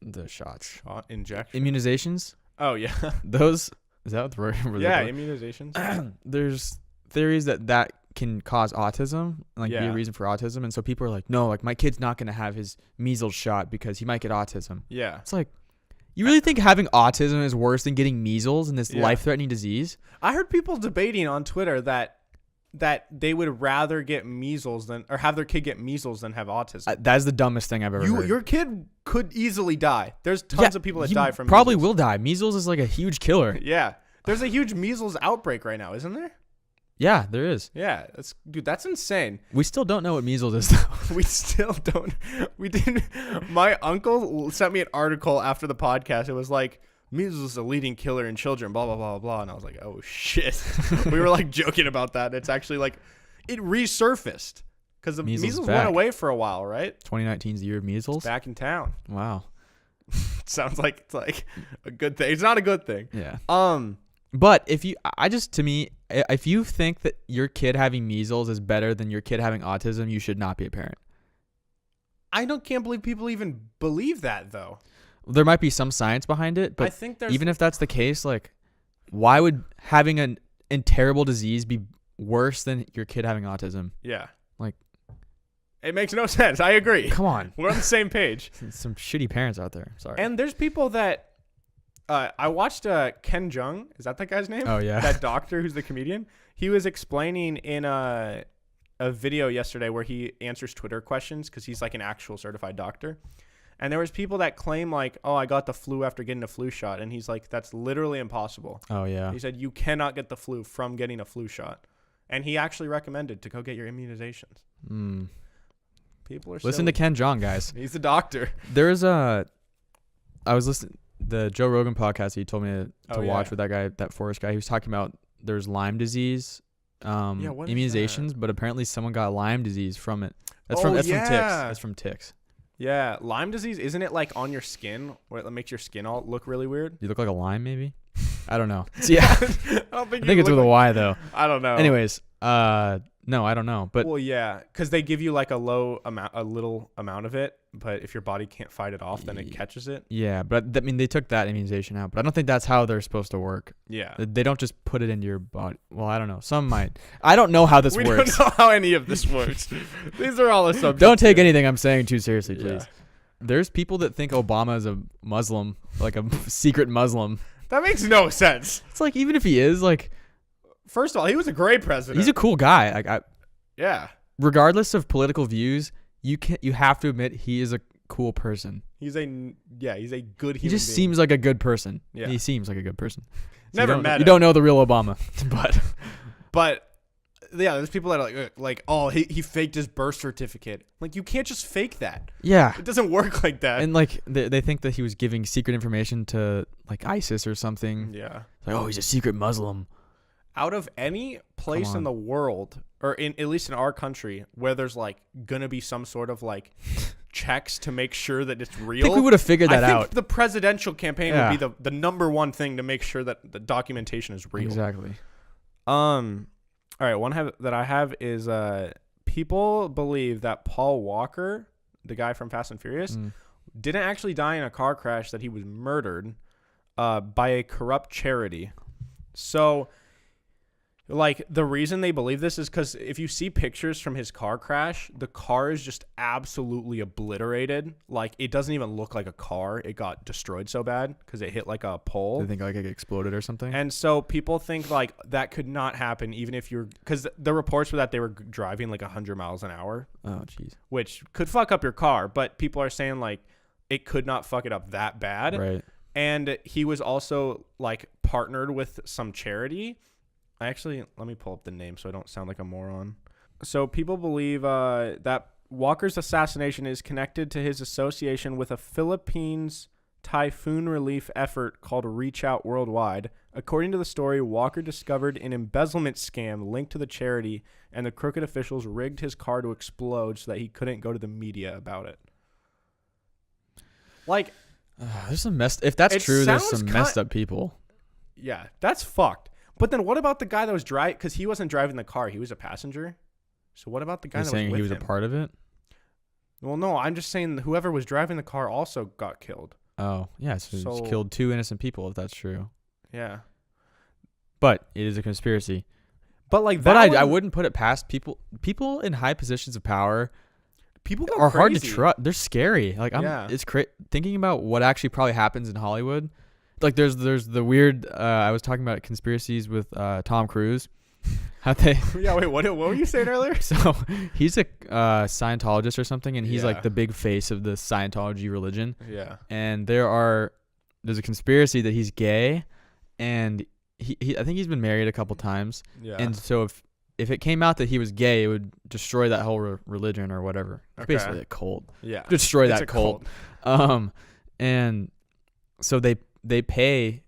The shots. Injection. Immunizations. Oh yeah. Those. Is that what the word? Yeah, immunizations. There's theories that can cause autism, like be a reason for autism, and so people are like, no, like my kid's not gonna have his measles shot because he might get autism. Yeah. It's like, you really think having autism is worse than getting measles and this life-threatening disease? I heard people debating on Twitter that they would rather get measles or have their kid get measles than have autism. That is the dumbest thing I've ever heard. Your kid could easily die. There's tons of people that die from probably measles. will die. Measles is like a huge killer. Yeah. There's a huge measles outbreak right now, isn't there? Yeah, there is. Yeah, that's insane. We still don't know what measles is, though. We still don't. We didn't. My uncle sent me an article after the podcast. It was like, measles is a leading killer in children, blah, blah, blah, blah. And I was like, oh, shit. We were like joking about that. It's actually like it resurfaced because the measles went away for a while, right? 2019 is the year of measles. It's back in town. Wow. Sounds like it's like a good thing. It's not a good thing. Yeah. But if you think that your kid having measles is better than your kid having autism, you should not be a parent. Can't believe people even believe that, though. There might be some science behind it, but I think even if that's the case, like, why would having a terrible disease be worse than your kid having autism? Yeah. Like, it makes no sense. I agree. Come on. We're on the same page. Some shitty parents out there. Sorry. And there's people that I watched Ken Jeong. Is that guy's name? Oh, yeah. That doctor who's the comedian. He was explaining in a video yesterday where he answers Twitter questions because he's like an actual certified doctor. And there was people that claim like, oh, I got the flu after getting a flu shot. And he's like, that's literally impossible. Oh, yeah. He said, you cannot get the flu from getting a flu shot. And he actually recommended to go get your immunizations. People are Listen to Ken Jeong, guys. He's the doctor. I was listening the Joe Rogan podcast he told me to watch with that guy, that Forrest guy. He was talking about there's Lyme disease immunizations, but apparently someone got Lyme disease from it. That's from ticks. That's from ticks. Yeah, Lyme disease, isn't it like on your skin where it makes your skin all look really weird? You look like a lime, maybe? I don't know. Yeah, I think it's with a Y though. I don't know. Anyways, no, I don't know. But well, yeah, because they give you like a little amount of it, but if your body can't fight it off, then it catches it. Yeah, but I mean, they took that immunization out, but I don't think that's how they're supposed to work. Yeah, they don't just put it into your body. Well, I don't know. Some might. I don't know how this works. We don't know how any of this works. These are all assumptions. Don't take anything I'm saying too seriously, please. Yeah. There's people that think Obama is a Muslim, like a secret Muslim. That makes no sense. It's like, even if he is, like, first of all, he was a great president. He's a cool guy. Like, yeah. Regardless of political views, you have to admit he is a cool person. He's a good human He just being. Seems like a good person. Yeah. He seems like a good person. So Never met him. You don't know the real Obama, but yeah, there's people that are like, oh, he faked his birth certificate. Like, you can't just fake that. Yeah. It doesn't work like that. And like they think that he was giving secret information to like ISIS or something. Yeah. Like, oh, he's a secret Muslim. Out of any place in the world, or at least in our country, where there's like gonna be some sort of like checks to make sure that it's real, I think we would have figured that out. I think the presidential campaign would be the number one thing to make sure that the documentation is real. Exactly. All right, one that I have is people believe that Paul Walker, the guy from Fast and Furious, didn't actually die in a car crash, that he was murdered by a corrupt charity. So, like, the reason they believe this is because if you see pictures from his car crash, the car is just absolutely obliterated. Like, it doesn't even look like a car. It got destroyed so bad because it hit like a pole. They think like it exploded or something. And so people think like that could not happen even if you're, because the reports were that they were driving like 100 miles an hour. Oh, jeez. Which could fuck up your car, but people are saying like it could not fuck it up that bad. Right. And he was also like partnered with some charity. let me pull up the name so I don't sound like a moron. So people believe that Walker's assassination is connected to his association with a Philippines typhoon relief effort called Reach Out Worldwide. According to the story, Walker discovered an embezzlement scam linked to the charity, and the crooked officials rigged his car to explode so that he couldn't go to the media about it. Like, there's some messed. If that's true, there's some messed up people. Yeah, that's fucked. But then what about the guy that was driving? Because he wasn't driving the car; he was a passenger. So what about the guy that was with him? Saying he was a part of it? Well, no, I'm just saying whoever was driving the car also got killed. Oh, yeah, so he's killed 2 innocent people, if that's true. Yeah. But it is a conspiracy. But like that, I wouldn't put it past people. People in high positions of power. People are crazy. Hard to trust. They're scary. Like it's thinking about what actually probably happens in Hollywood. Like there's the weird. I was talking about conspiracies with Tom Cruise. How they? Yeah. Wait. What were you saying earlier? So he's a Scientologist or something, and he's like the big face of the Scientology religion. Yeah. And there's a conspiracy that he's gay, and he I think he's been married a couple times. Yeah. And so if it came out that he was gay, it would destroy that whole religion or whatever. It's basically a cult. Yeah. Destroy that cult. And so they pay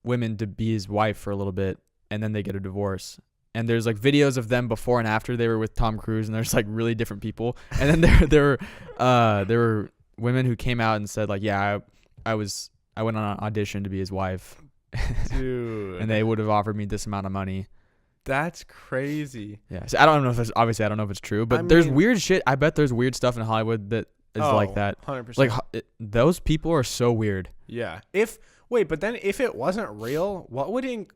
women to be his wife for a little bit, and then they get a divorce. And there's like videos of them before and after they were with Tom Cruise, and there's like really different people. And then there were women who came out and said like, yeah, I went on an audition to be his wife. Dude. And they would have offered me this amount of money. That's crazy. Yeah. So I don't know if I don't know if it's true, but there's weird shit. I bet there's weird stuff in Hollywood that is like that. 100%. Like those people are so weird. Yeah. But then if it wasn't real, what would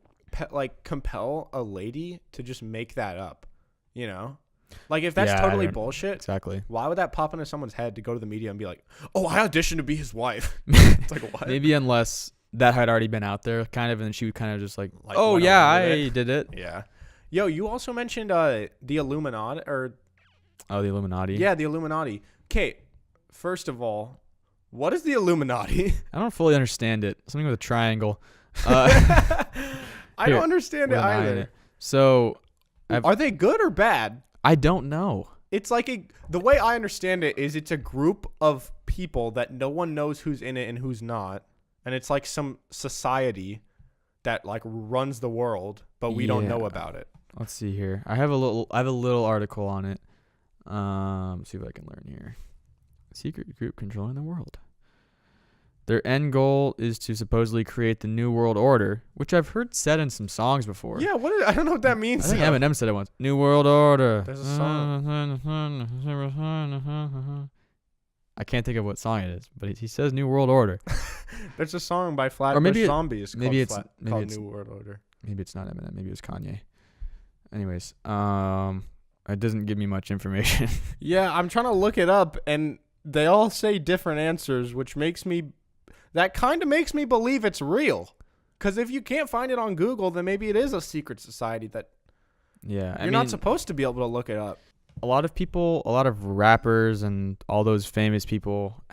compel a lady to just make that up? You know? Like if that's totally bullshit. Exactly. Why would that pop into someone's head to go to the media and be like, "Oh, I auditioned to be his wife." It's like what? Maybe unless that had already been out there, kind of, and she would kind of just like oh yeah, I did it. Yeah. Yo, you also mentioned the Illuminati or. Oh, the Illuminati. Yeah, the Illuminati. Okay, first of all, what is the Illuminati? I don't fully understand it. Something with a triangle. I don't understand it either. So, are they good or bad? I don't know. It's like the way I understand it is it's a group of people that no one knows who's in it and who's not, and it's like some society that like runs the world, but we don't know about it. Let's see here. I have a little article on it. See if I can learn here. Secret group controlling the world. Their end goal is to supposedly create the New World Order, which I've heard said in some songs before. Yeah, I don't know what that means. I think Eminem said it once. New World Order. There's a song. I can't think of what song it is, but he says New World Order. There's a song by Flatbush Zombies called New World Order. Maybe it's not Eminem. Maybe it was Kanye. Anyways, it doesn't give me much information. Yeah, I'm trying to look it up, and they all say different answers, which kind of makes me believe it's real. Because if you can't find it on Google, then maybe it is a secret society that you're not supposed to be able to look it up. A lot of rappers and all those famous people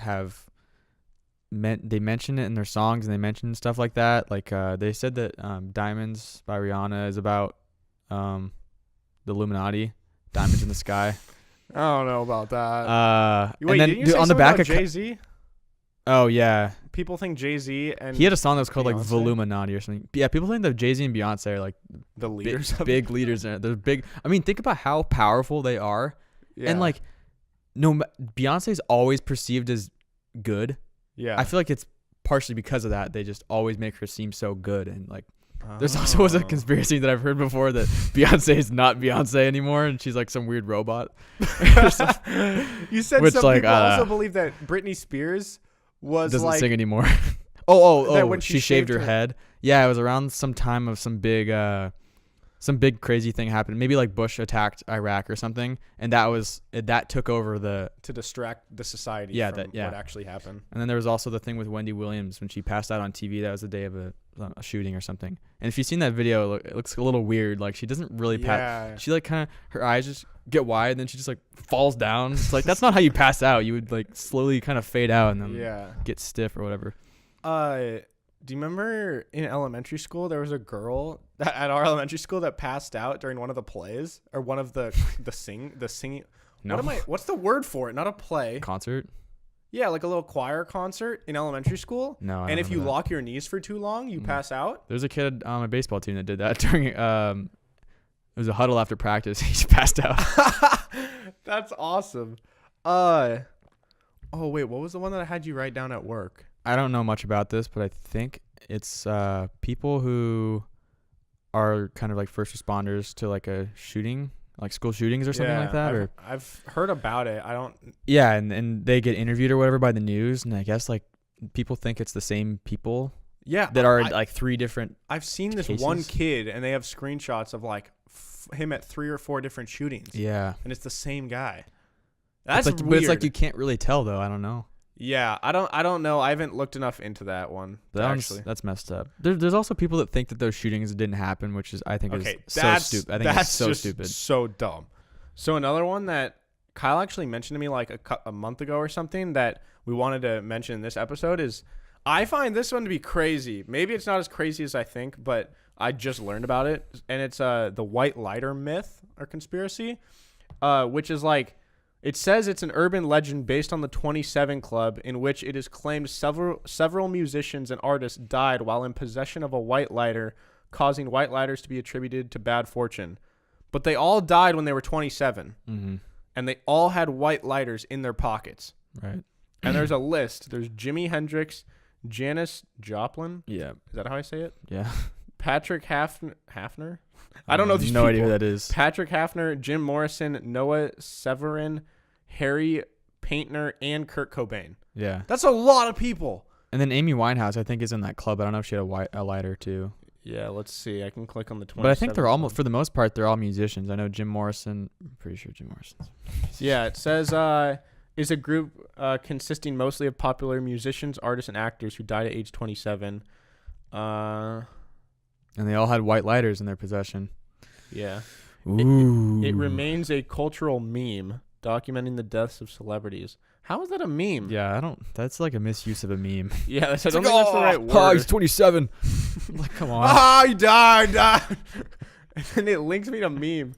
they mention it in their songs, and they mention stuff like that. Like they said that Diamonds by Rihanna is about the Illuminati, diamonds in the sky. I don't know about that. Wait, and then didn't you say on the back of Jay-Z? Oh yeah, people think Jay-Z and he had a song that was called Beyonce? like Voluminati or something. Yeah, people think that Jay-Z and Beyonce are like the leaders, big leaders. They're big. I mean, think about how powerful they are, and like, Beyonce's always perceived as good. Yeah, I feel like it's partially because of that. They just always make her seem so good, and like, there's also was a conspiracy that I've heard before that Beyonce is not Beyonce anymore, and she's like some weird robot. You said some people also believe that Britney Spears doesn't sing anymore. When she shaved her head. Yeah, it was around some time of some big crazy thing happened. Maybe like Bush attacked Iraq or something, and that took over to distract the society from what actually happened. And then there was also the thing with Wendy Williams when she passed out on TV. That was the day of a shooting or something. And if you've seen that video, it looks a little weird. Like she doesn't really pass. She like kind of her eyes just get wide, and then she just like falls down. It's like that's not how you pass out. You would like slowly kind of fade out and then get stiff or whatever. Do you remember in elementary school there was a girl at our elementary school that passed out during one of the plays or one of the singing? No. What's the word for it? Not a play. Concert? Yeah, like a little choir concert in elementary school. No. And if you lock your knees for too long, you pass out. There's a kid on my baseball team that did that during it was a huddle after practice. He just passed out. That's awesome. Oh wait, what was the one that I had you write down at work? I don't know much about this, but I think it's people who are kind of like first responders to like a shooting, like school shootings or something like that. I've heard about it. I don't. Yeah, and they get interviewed or whatever by the news, and I guess like people think it's the same people. Yeah, that are like 3 different. I've seen this cases. one kid, and they have screenshots of like him at 3 or 4 different shootings. Yeah, and it's the same guy. That's like, weird. But it's like you can't really tell though. I don't know. Yeah, I don't know. I haven't looked enough into that one. That's messed up. There's also people that think that those shootings didn't happen, which is I think is so stupid. I think it's so stupid. So dumb. So another one that Kyle actually mentioned to me like a month ago or something that we wanted to mention in this episode is I find this one to be crazy. Maybe it's not as crazy as I think, but I just learned about it, and it's the white lighter myth or conspiracy, which is like. It says it's an urban legend based on the 27 Club, in which it is claimed several musicians and artists died while in possession of a white lighter, causing white lighters to be attributed to bad fortune. But they all died when they were 27, and they all had white lighters in their pockets. Right. And there's a list. There's Jimi Hendrix, Janis Joplin. Yeah. Is that how I say it? Yeah. Patrick Hafner. I don't know these no people. idea who that is. Patrick Hafner, Jim Morrison, Noah Severin, Harry Paintner, and Kurt Cobain. Yeah. That's a lot of people. And then Amy Winehouse, I think, is in that club. I don't know if she had a lighter too. Yeah, let's see. I can click on the 27. But I think they're almost, for the most part, they're all musicians. I know Jim Morrison. I'm pretty sure Jim Morrison's. Yeah, it says is a group consisting mostly of popular musicians, artists, and actors who died at age 27. And they all had white lighters in their possession. Yeah. Ooh. It remains a cultural meme documenting the deaths of celebrities. How is that a meme? Yeah, that's like a misuse of a meme. Yeah, I don't think that's the right word. Oh, he's 27. Like, come on. Ah, he died. And then it links me to meme.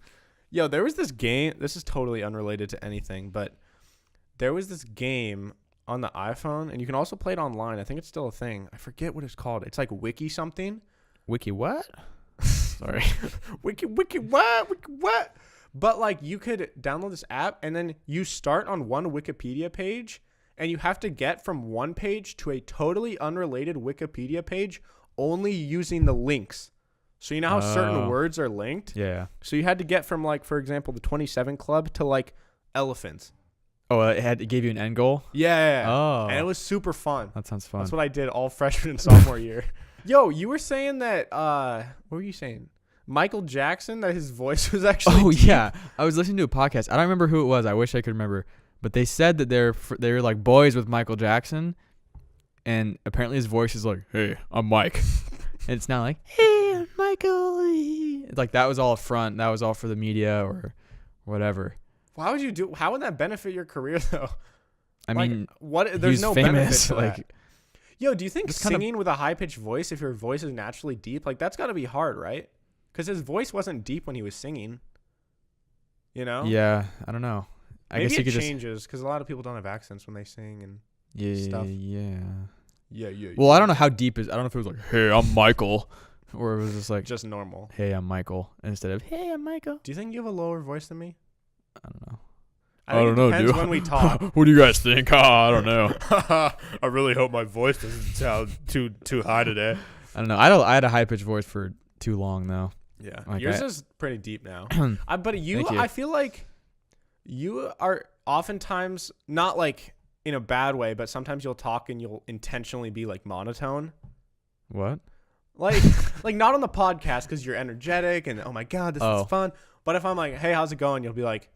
Yo, there was this game. This is totally unrelated to anything, but there was this game on the iPhone, and you can also play it online. I think it's still a thing. I forget what it's called. It's like Wiki something. Wiki what? Sorry. Wiki what? But like you could download this app and then you start on one Wikipedia page and you have to get from one page to a totally unrelated Wikipedia page only using the links. So you know how certain words are linked? Yeah. So you had to get from like, for example, the 27 Club to like elephants. Oh, it gave you an end goal? Yeah. Oh. And it was super fun. That sounds fun. That's what I did all freshman and sophomore year. Yo, you were saying that, what were you saying? Michael Jackson, that his voice was actually deep? Yeah. I was listening to a podcast. I don't remember who it was. I wish I could remember. But they said that they're like boys with Michael Jackson. And apparently his voice is like, hey, I'm Mike. And it's not like, hey, I'm Michael. It's like that was all front. That was all for the media or whatever. How would that benefit your career though? I mean, there's no famous, benefit to like that. Yo, do you think singing with a high-pitched voice, if your voice is naturally deep, like that's got to be hard, right? Because his voice wasn't deep when he was singing. You know? Yeah, I don't know. I Maybe guess you could changes because a lot of people don't have accents when they sing and stuff. Yeah. Yeah. Well, I don't know how deep I don't know if it was like, hey, I'm Michael, or it was just like just normal. Hey, I'm Michael, instead of hey, I'm Michael. Do you think you have a lower voice than me? I don't know. I don't know, dude. When we talk. What do you guys think? I don't know. I really hope my voice doesn't sound too high today. I don't know. I had a high pitched voice for too long though. Yeah, like yours is pretty deep now. But you. I feel like you are oftentimes not like in a bad way, but sometimes you'll talk and you'll intentionally be like monotone. What? Like not on the podcast because you're energetic and oh my god, this is fun. But if I'm like, hey, how's it going? You'll be like,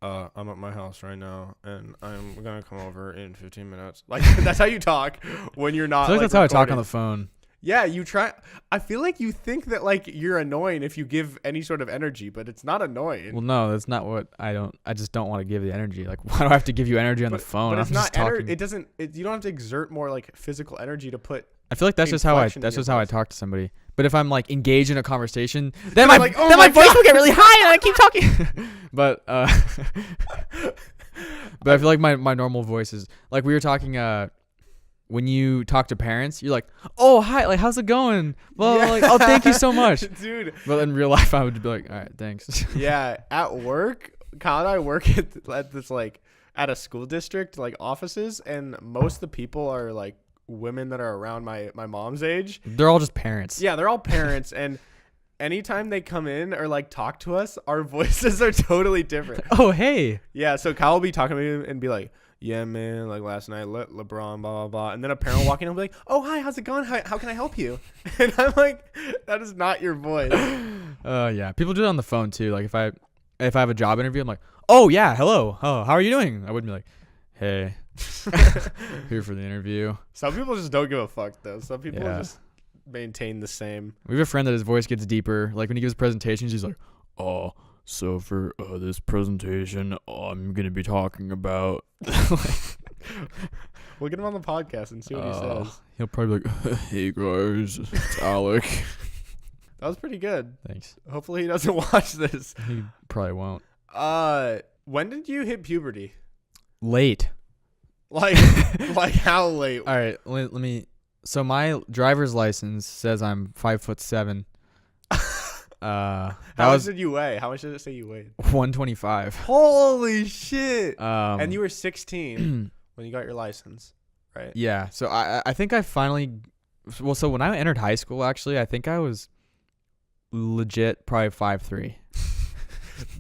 I'm at my house right now and I'm gonna come over in 15 minutes. Like that's how you talk when you're not. I feel like that's how I talk on the phone. Yeah, you try. I feel like you think that like you're annoying if you give any sort of energy, but it's not annoying. Well, no, that's not what I don't. I just don't want to give the energy. Like, why do I have to give you energy on the phone? But it's I'm not just talking. It doesn't. You don't have to exert more like physical energy to put I feel like that's just how I voice. talk to somebody. But if I'm like engaged in a conversation, then my like, oh then my my voice God. will get really high and I keep talking. but but I feel like my normal voice is like we were talking when you talk to parents, you're like, "Oh, hi, like how's it going?" Well, Yeah. like, "Oh, thank you so much." Dude. But in real life I would be like, "All right, thanks." Yeah, at work, Kyle and I work at this like at a school district like offices, and most of the people are like women that are around my mom's age. They're all just parents. Yeah, they're all parents, and anytime they come in or like talk to us, our voices are totally different. Oh, hey. Yeah, so Kyle will be talking to me and be like, "Yeah, man, like last night, LeBron, blah blah blah," and then a parent will walk in and be like, "Oh, hi, how's it going? How can I help you?" And I'm like, "That is not your voice." Yeah. People do it on the phone too. Like if I have a job interview, I'm like, "Oh yeah, hello. Oh, how are you doing?" I wouldn't be like, "Hey, here for the interview." Some people just don't give a fuck though. Some people Yeah. just maintain the same. We have a friend that his voice gets deeper. Like when he gives presentations, he's like, "Oh, so for this presentation, I'm gonna be talking about." We'll get him on the podcast and see what he says. He'll probably be like, "Hey guys, it's Alec." That was pretty good. Thanks. Hopefully he doesn't watch this. He probably won't. When did you hit puberty? Late. Like how late? All right, let me. So my driver's license says I'm 5'7". How much did you weigh? How much did it say you weighed? 125. Holy shit! And you were were 16 when you got your license, right? Yeah. So I think I finally. Well, so when I entered high school, actually, I think I was legit probably 5'3".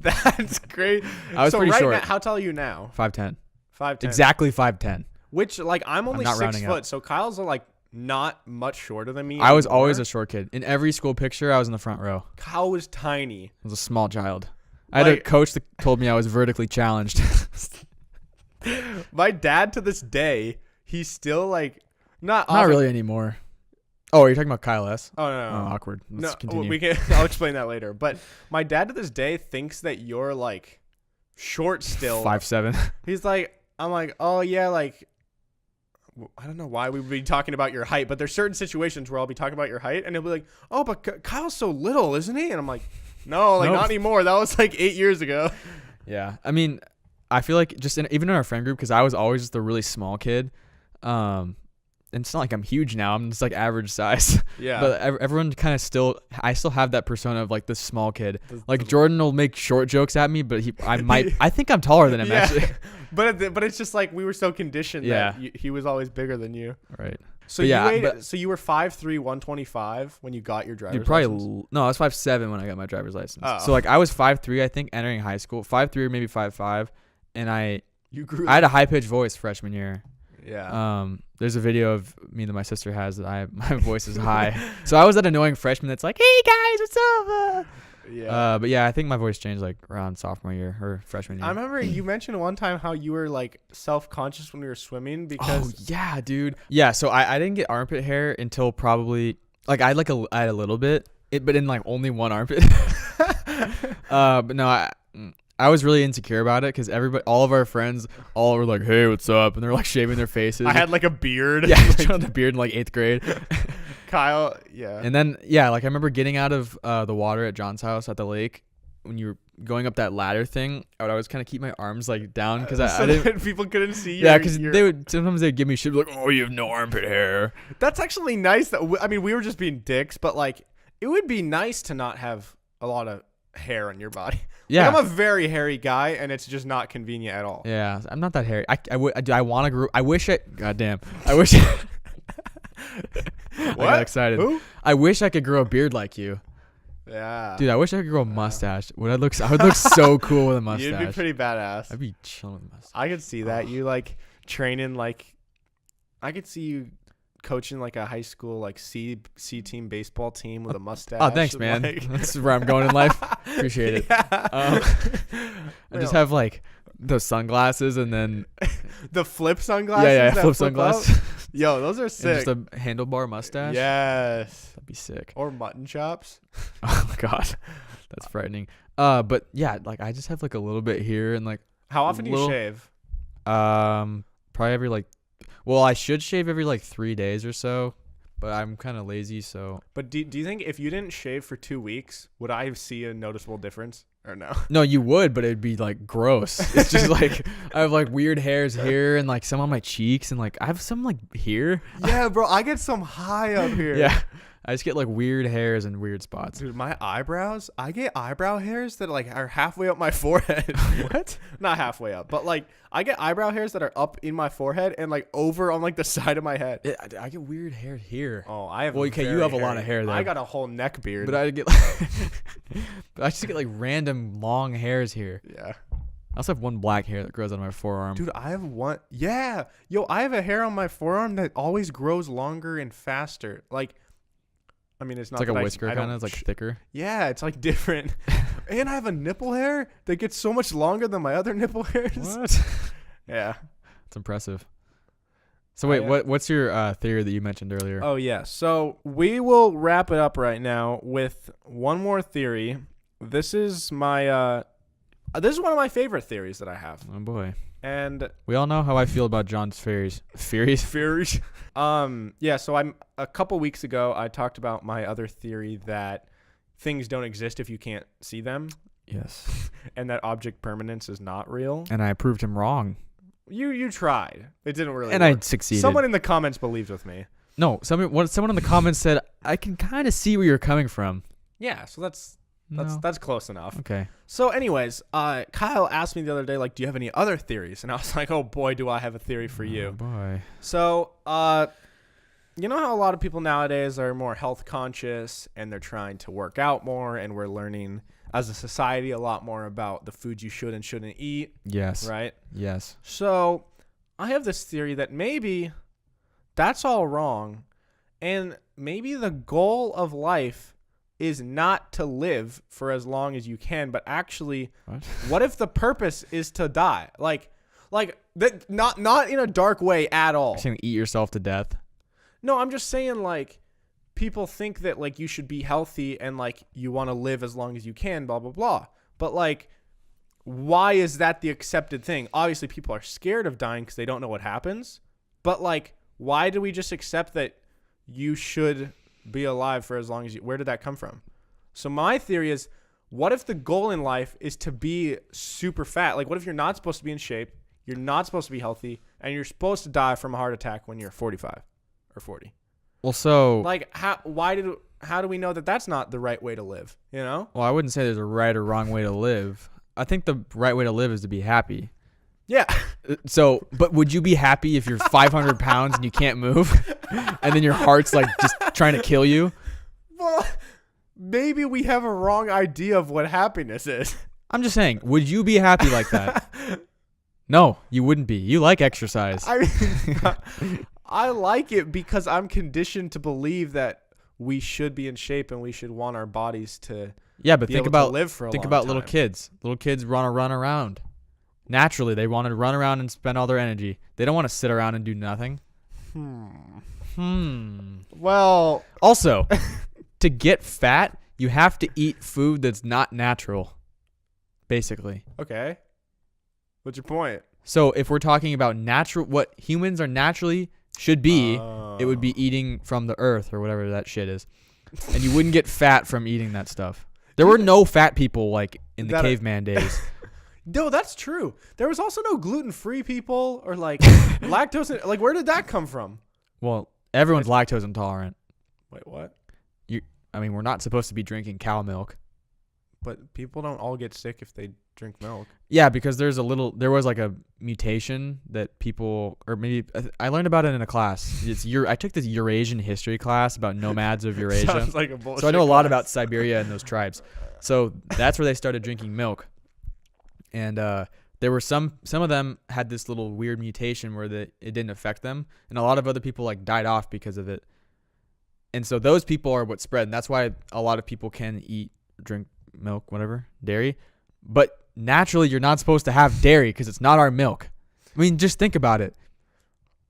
That's great. I was pretty short. Now, how tall are you now? 5'10". 5'10". Exactly 5'10". Which like I'm only not 6 rounding foot, up. so Kyle's like not much shorter than me. I was anymore. always a short kid. In every school picture, I was in the front row. Kyle was tiny. I was a small child. I had a Like- coach that told me I was vertically challenged. My dad to this day, he's still like not Really anymore. Oh, you're talking about Kyle S? Oh no, Oh, awkward. Let's continue. we can. I'll explain that later. But my dad to this day thinks that you're like short still. 5'7". He's like, I'm like, oh yeah, like I don't know why we would be talking about your height, but there's certain situations where I'll be talking about your height, and he'll be like, oh, but Kyle's so little, isn't he? And I'm like, no, like Nope. not anymore. That was like 8 years ago. Yeah. I mean, I feel like just even in our friend group, because I was always just a really small kid. And it's not like I'm huge now. I'm just like average size. Yeah. But everyone kind of I still have that persona of like this small kid. The- Like Jordan will make short jokes at me, but I think I'm taller than him Yeah. actually. But it's just like we were so conditioned Yeah. that he was always bigger than you. Right. So But you yeah, weighed, but- so you were 5'3", 125 when you got your driver's Dude, probably license? no, I was 5'7" when I got my driver's license. Oh. So like I was 5'3", I think, entering high school. 5'3" or maybe 5'5", and I You grew. had a high pitched voice freshman year. Yeah. There's a video of me that my sister has that my voice is high. So I was that annoying freshman that's like, "Hey guys, what's up?" Yeah. But yeah, I think my voice changed like around sophomore year or freshman year. I remember you mentioned one time how you were like self-conscious when we were swimming Oh because yeah, dude. Yeah, so I didn't get armpit hair until probably like I had a little bit, but in like only one armpit. But no, I was really insecure about it because all of our friends all were like, "Hey, what's up?" and they're like shaving their faces. I had like a beard. yeah, I had a beard in like 8th grade. Kyle, yeah. And then yeah, like I remember getting out of the water at John's house at the lake when you were going up that ladder thing. I would always kind of keep my arms like down because I didn't. that people couldn't see you. Yeah, because sometimes they'd give me shit like, "Oh, you have no armpit hair." That's actually nice. That I mean, we were just being dicks, but like, it would be nice to not have a lot of hair on your body. Yeah, Like, I'm a very hairy guy, and it's just not convenient at all. yeah, I'm not that hairy. I want to grow. I wish I. Goddamn. I wish. I What? got excited. Who? I wish I could grow a beard like you, Yeah. dude. I wish I could grow a mustache. I would look so cool with a mustache. You'd be pretty badass. I'd be chilling with a mustache. I could see that. You like training like I could see you coaching like a high school like C team baseball team with a mustache. Oh, thanks, and, man. like- That's where I'm going in life. Appreciate it. Yeah. I just have like those sunglasses and then the flip sunglasses. yeah, that flip up? sunglasses Yo, those are and sick. just a handlebar mustache. Yes. That'd be sick. Or mutton chops. Oh my god, that's frightening. But yeah, like I just have like a little bit here and like How often do you Little- shave? probably every like, well, I should shave every like 3 days or so, but I'm kind of lazy, so. But do you think if you didn't shave for 2 weeks, would I see a noticeable difference or no? No, you would, but it'd be like gross. It's just like I have like weird hairs here and like some on my cheeks and like I have some like here. Yeah, bro, I get some high up here. Yeah. I just get like weird hairs and weird spots. Dude, my eyebrows, I get eyebrow hairs that like are halfway up my forehead. What? Not halfway up, but like I get eyebrow hairs that are up in my forehead and like over on like the side of my head. I get weird hair here. Oh, I have. Well, okay, you have a lot of hair there. I got a whole neck beard. But I get like, but I just get like random long hairs here. Yeah. I also have one black hair that grows on my forearm. Dude, I have one. Yeah. Yo, I have a hair on my forearm that always grows longer and faster. Like, I mean, it's not like a that whisker kind of. It's like thicker. Yeah, it's like different. And I have a nipple hair that gets so much longer than my other nipple hairs. What? Yeah. It's impressive. So wait, what's your theory that you mentioned earlier? Oh, yeah. So we will wrap it up right now with one more theory. This is my this is one of my favorite theories that I have. Oh boy. And we all know how I feel about John's theories. Theories? Yeah, so a couple weeks ago I talked about my other theory that things don't exist if you can't see them. Yes. And that object permanence is not real. And I proved him wrong. You tried. It didn't really and work. I succeeded. Someone in the comments believed with me. No, someone in the comments said, I can kind of see where you're coming from. Yeah, so that's No. close enough. Okay. So anyways, Kyle asked me the other day, like, do you have any other theories? And I was like, oh boy, do I have a theory for you. Oh boy. So, you know how a lot of people nowadays are more health conscious and they're trying to work out more, and we're learning as a society a lot more about the foods you should and shouldn't eat. Yes. Right? Yes. So I have this theory that maybe that's all wrong, and maybe the goal of life is not to live for as long as you can, but actually, what if the purpose is to die? Like that, not in a dark way at all. You're saying eat yourself to death? No, I'm just saying, like, people think that like you should be healthy and like you want to live as long as you can, blah blah blah. But like, why is that the accepted thing? Obviously, people are scared of dying because they don't know what happens. But like, why do we just accept that you should be alive for as long as you? Where did that come from? So my theory is, what if the goal in life is to be super fat? Like, what if you're not supposed to be in shape, you're not supposed to be healthy, and you're supposed to die from a heart attack when you're 45 or 40? Well, so like, how do we know that that's not the right way to live? You know? Well, I wouldn't say there's a right or wrong way to live. I think the right way to live is to be happy. Yeah. So, but would you be happy if you're 500 pounds and you can't move, and then your heart's like just trying to kill you? Well, maybe we have a wrong idea of what happiness is. I'm just saying, would you be happy like that? No, you wouldn't be. You like exercise. I mean, I like it because I'm conditioned to believe that we should be in shape and we should want our bodies to but be think able about to live for a think long about time. little kids. Little kids want to run around. Naturally, they want to run around and spend all their energy. They don't want to sit around and do nothing. Well, also, to get fat, you have to eat food that's not natural. Basically. okay. What's your point? So if we're talking about natural, what humans are naturally should be, it would be eating from the earth or whatever that shit is. And you wouldn't get fat from eating that stuff. There were no fat people like in the caveman days. No, that's true. There was also no gluten-free people or like lactose. Like, where did that come from? Well, everyone's lactose intolerant. Wait, what? I mean, we're not supposed to be drinking cow milk. But people don't all get sick if they drink milk. Yeah, because there was like a mutation that people, or maybe I learned about it in a class. I took this Eurasian history class about nomads of Eurasia. Sounds like a bullshit so I know a lot class. about Siberia and those tribes. So that's where they started drinking milk. And there were some of them had this little weird mutation where it didn't affect them, and a lot of other people like died off because of it. And so those people are what spread, and that's why a lot of people can drink milk, whatever, dairy. But naturally, you're not supposed to have dairy because it's not our milk. I mean, just think about it.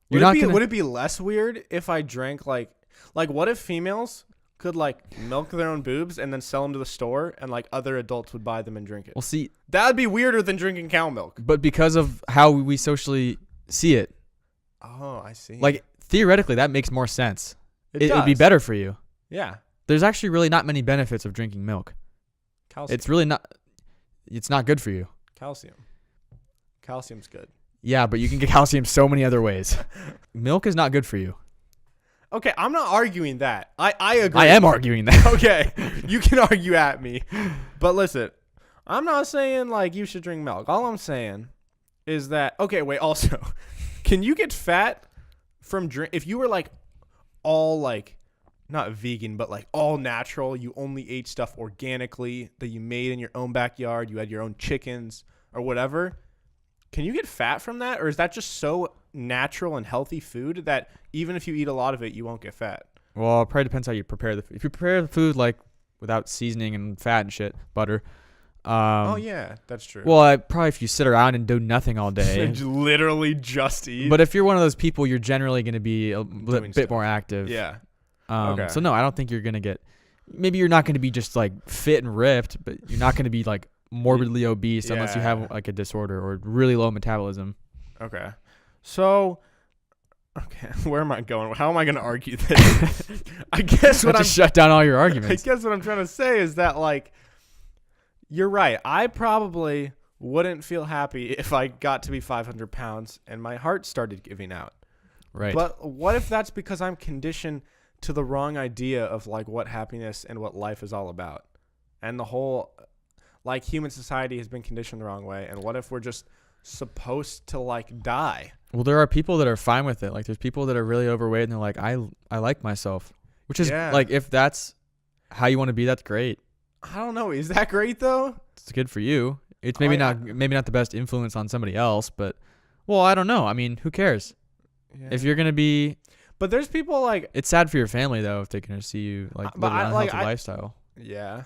Would it be less weird if I drank like what if females could like milk their own boobs and then sell them to the store and like other adults would buy them and drink it? Well, see, that would be weirder than drinking cow milk. But because of how we socially see it. Oh, I see. Like theoretically, that makes more sense. it would be better for you. Yeah. There's actually really not many benefits of drinking milk. Calcium. It's not good for you. Calcium's good. Yeah, but you can get calcium so many other ways. Milk is not good for you. Okay, I'm not arguing that. I agree. I am arguing that. Okay, you can argue at me. But listen, I'm not saying like you should drink milk. All I'm saying is that, okay, wait, also, can you get fat from if you were like all like, not vegan, but like all natural, you only ate stuff organically that you made in your own backyard, you had your own chickens or whatever, can you get fat from that? Or is that just so natural and healthy food that even if you eat a lot of it, you won't get fat? Well, it probably depends how you prepare the food. If you prepare the food like without seasoning and fat and shit, butter. Oh yeah, that's true. Well, probably if you sit around and do nothing all day. Literally just eat. But if you're one of those people, you're generally going to be a bit more active. Yeah. Okay. So no, I don't think you're going to get, maybe you're not going to be just like fit and ripped, but you're not going to be like morbidly obese unless you have like a disorder or really low metabolism. Okay. So, where am I going? How am I going to argue this? I guess what I'm shut down all your arguments. I guess what I'm trying to say is that like, you're right. I probably wouldn't feel happy if I got to be 500 pounds and my heart started giving out. Right. But what if that's because I'm conditioned to the wrong idea of like what happiness and what life is all about? And the whole like human society has been conditioned the wrong way. And what if we're just supposed to like die? Well, there are people that are fine with it. Like there's people that are really overweight and they're like, I like myself, which is like, if that's how you want to be, that's great. I don't know. Is that great though? It's good for you. It's maybe not the best influence on somebody else, but well, I don't know. I mean, who cares? Yeah. If you're gonna be, but there's people like, it's sad for your family though if they're gonna see you like live an unhealthy lifestyle. Yeah,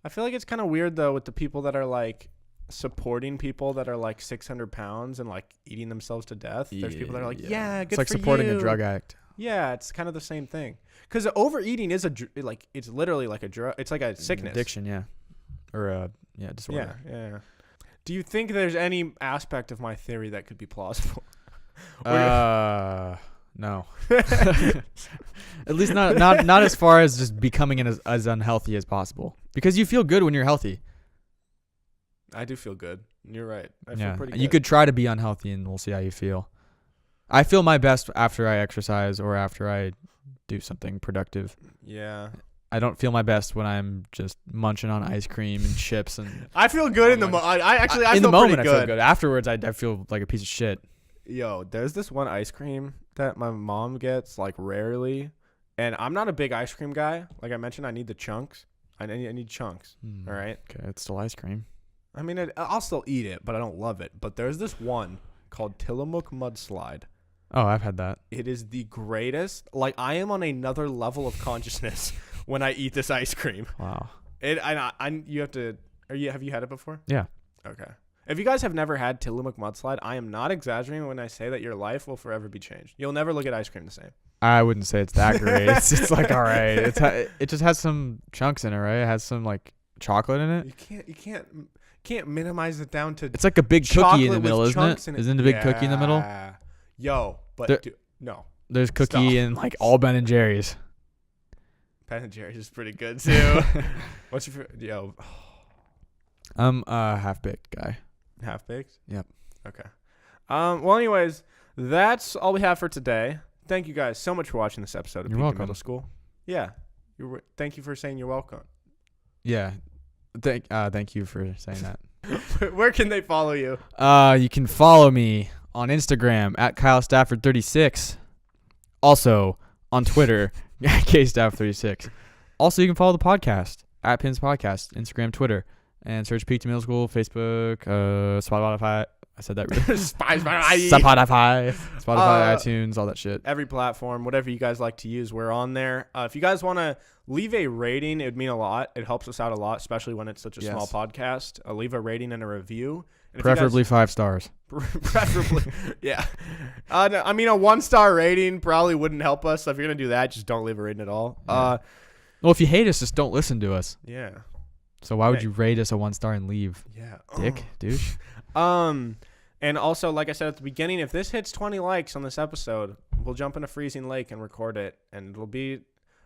I feel like it's kind of weird though with the people that are like supporting people that are like 600 pounds and like eating themselves to death. There's people that are like, yeah, good. It's like for supporting you. a drug addict. Yeah, it's kind of the same thing. Because overeating is it's literally like a drug. It's like a sickness. Addiction, yeah. Or a disorder. Yeah. Do you think there's any aspect of my theory that could be plausible? No. At least not as far as just becoming as unhealthy as possible. Because you feel good when you're healthy. I do feel good. You're right. I feel pretty good. You could try to be unhealthy and we'll see how you feel. I feel my best after I exercise or after I do something productive. Yeah. I don't feel my best when I'm just munching on ice cream and chips and. I feel good in the moment. I feel in the moment. I feel good. Afterwards, I feel like a piece of shit. Yo, there's this one ice cream that my mom gets like rarely, and I'm not a big ice cream guy. Like I mentioned, I need the chunks. I need chunks. All right. Okay, it's still ice cream. I mean, I'll still eat it, but I don't love it. But there's this one called Tillamook Mudslide. Oh, I've had that. It is the greatest. Like I am on another level of consciousness when I eat this ice cream. Wow. You have to. Have you had it before? Yeah. Okay. If you guys have never had Tillamook Mudslide, I am not exaggerating when I say that your life will forever be changed. You'll never look at ice cream the same. I wouldn't say it's that great. It's like all right. It just has some chunks in it, right? It has some like chocolate in it. You can't minimize it down to. It's like a big cookie in the middle, isn't it? Isn't it a big cookie in the middle? Yo, but no. There's cookie and like all Ben and Jerry's. Ben and Jerry's is pretty good too. What's your favorite? Yo. I'm a half-baked guy. Half-baked? Yep. Okay. Well, anyways, that's all we have for today. Thank you guys so much for watching this episode of Peak Middle School. Yeah. Thank you for saying you're welcome. Yeah. Thank you for saying that. Where can they follow you? You can follow me on Instagram at Kyle Stafford36. Also on Twitter at KStafford36. Also, you can follow the podcast at Pins Podcast, Instagram, Twitter, and search Peak Middle School, Facebook, Spotify. I said that really. Spotify, iTunes, all that shit. Every platform, whatever you guys like to use, we're on there. If you guys want to leave a rating, it would mean a lot. It helps us out a lot, especially when it's such a small podcast. Leave a rating and a review. And preferably 5 stars. Preferably, yeah. No, I mean, a 1-star rating probably wouldn't help us. So if you're going to do that, just don't leave a rating at all. Yeah. Well, if you hate us, just don't listen to us. Yeah. So why would you rate us a 1-star and leave? Yeah. Dick, douche. And also, like I said at the beginning, if this hits 20 likes on this episode, we'll jump in a freezing lake and record it, and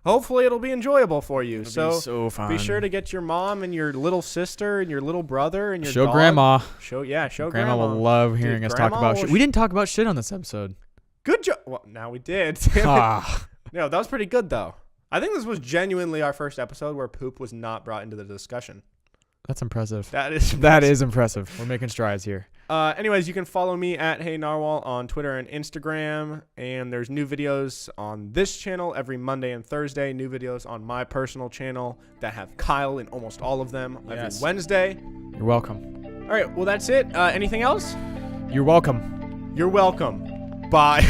hopefully it'll be enjoyable for you. It'll be so fun. Be sure to get your mom and your little sister and your little brother and your show dog. Grandma. Show Grandma grandma. will love hearing us talk about shit. We didn't talk about shit on this episode. Good job. Well, now we did. No, that was pretty good though. I think this was genuinely our first episode where poop was not brought into the discussion. That's impressive. That is impressive. We're making strides here. Anyways, you can follow me at Hey Narwhal on Twitter and Instagram. And there's new videos on this channel every Monday and Thursday. New videos on my personal channel that have Kyle in almost all of them every Wednesday. You're welcome. All right. Well, that's it. Anything else? You're welcome. You're welcome. Bye.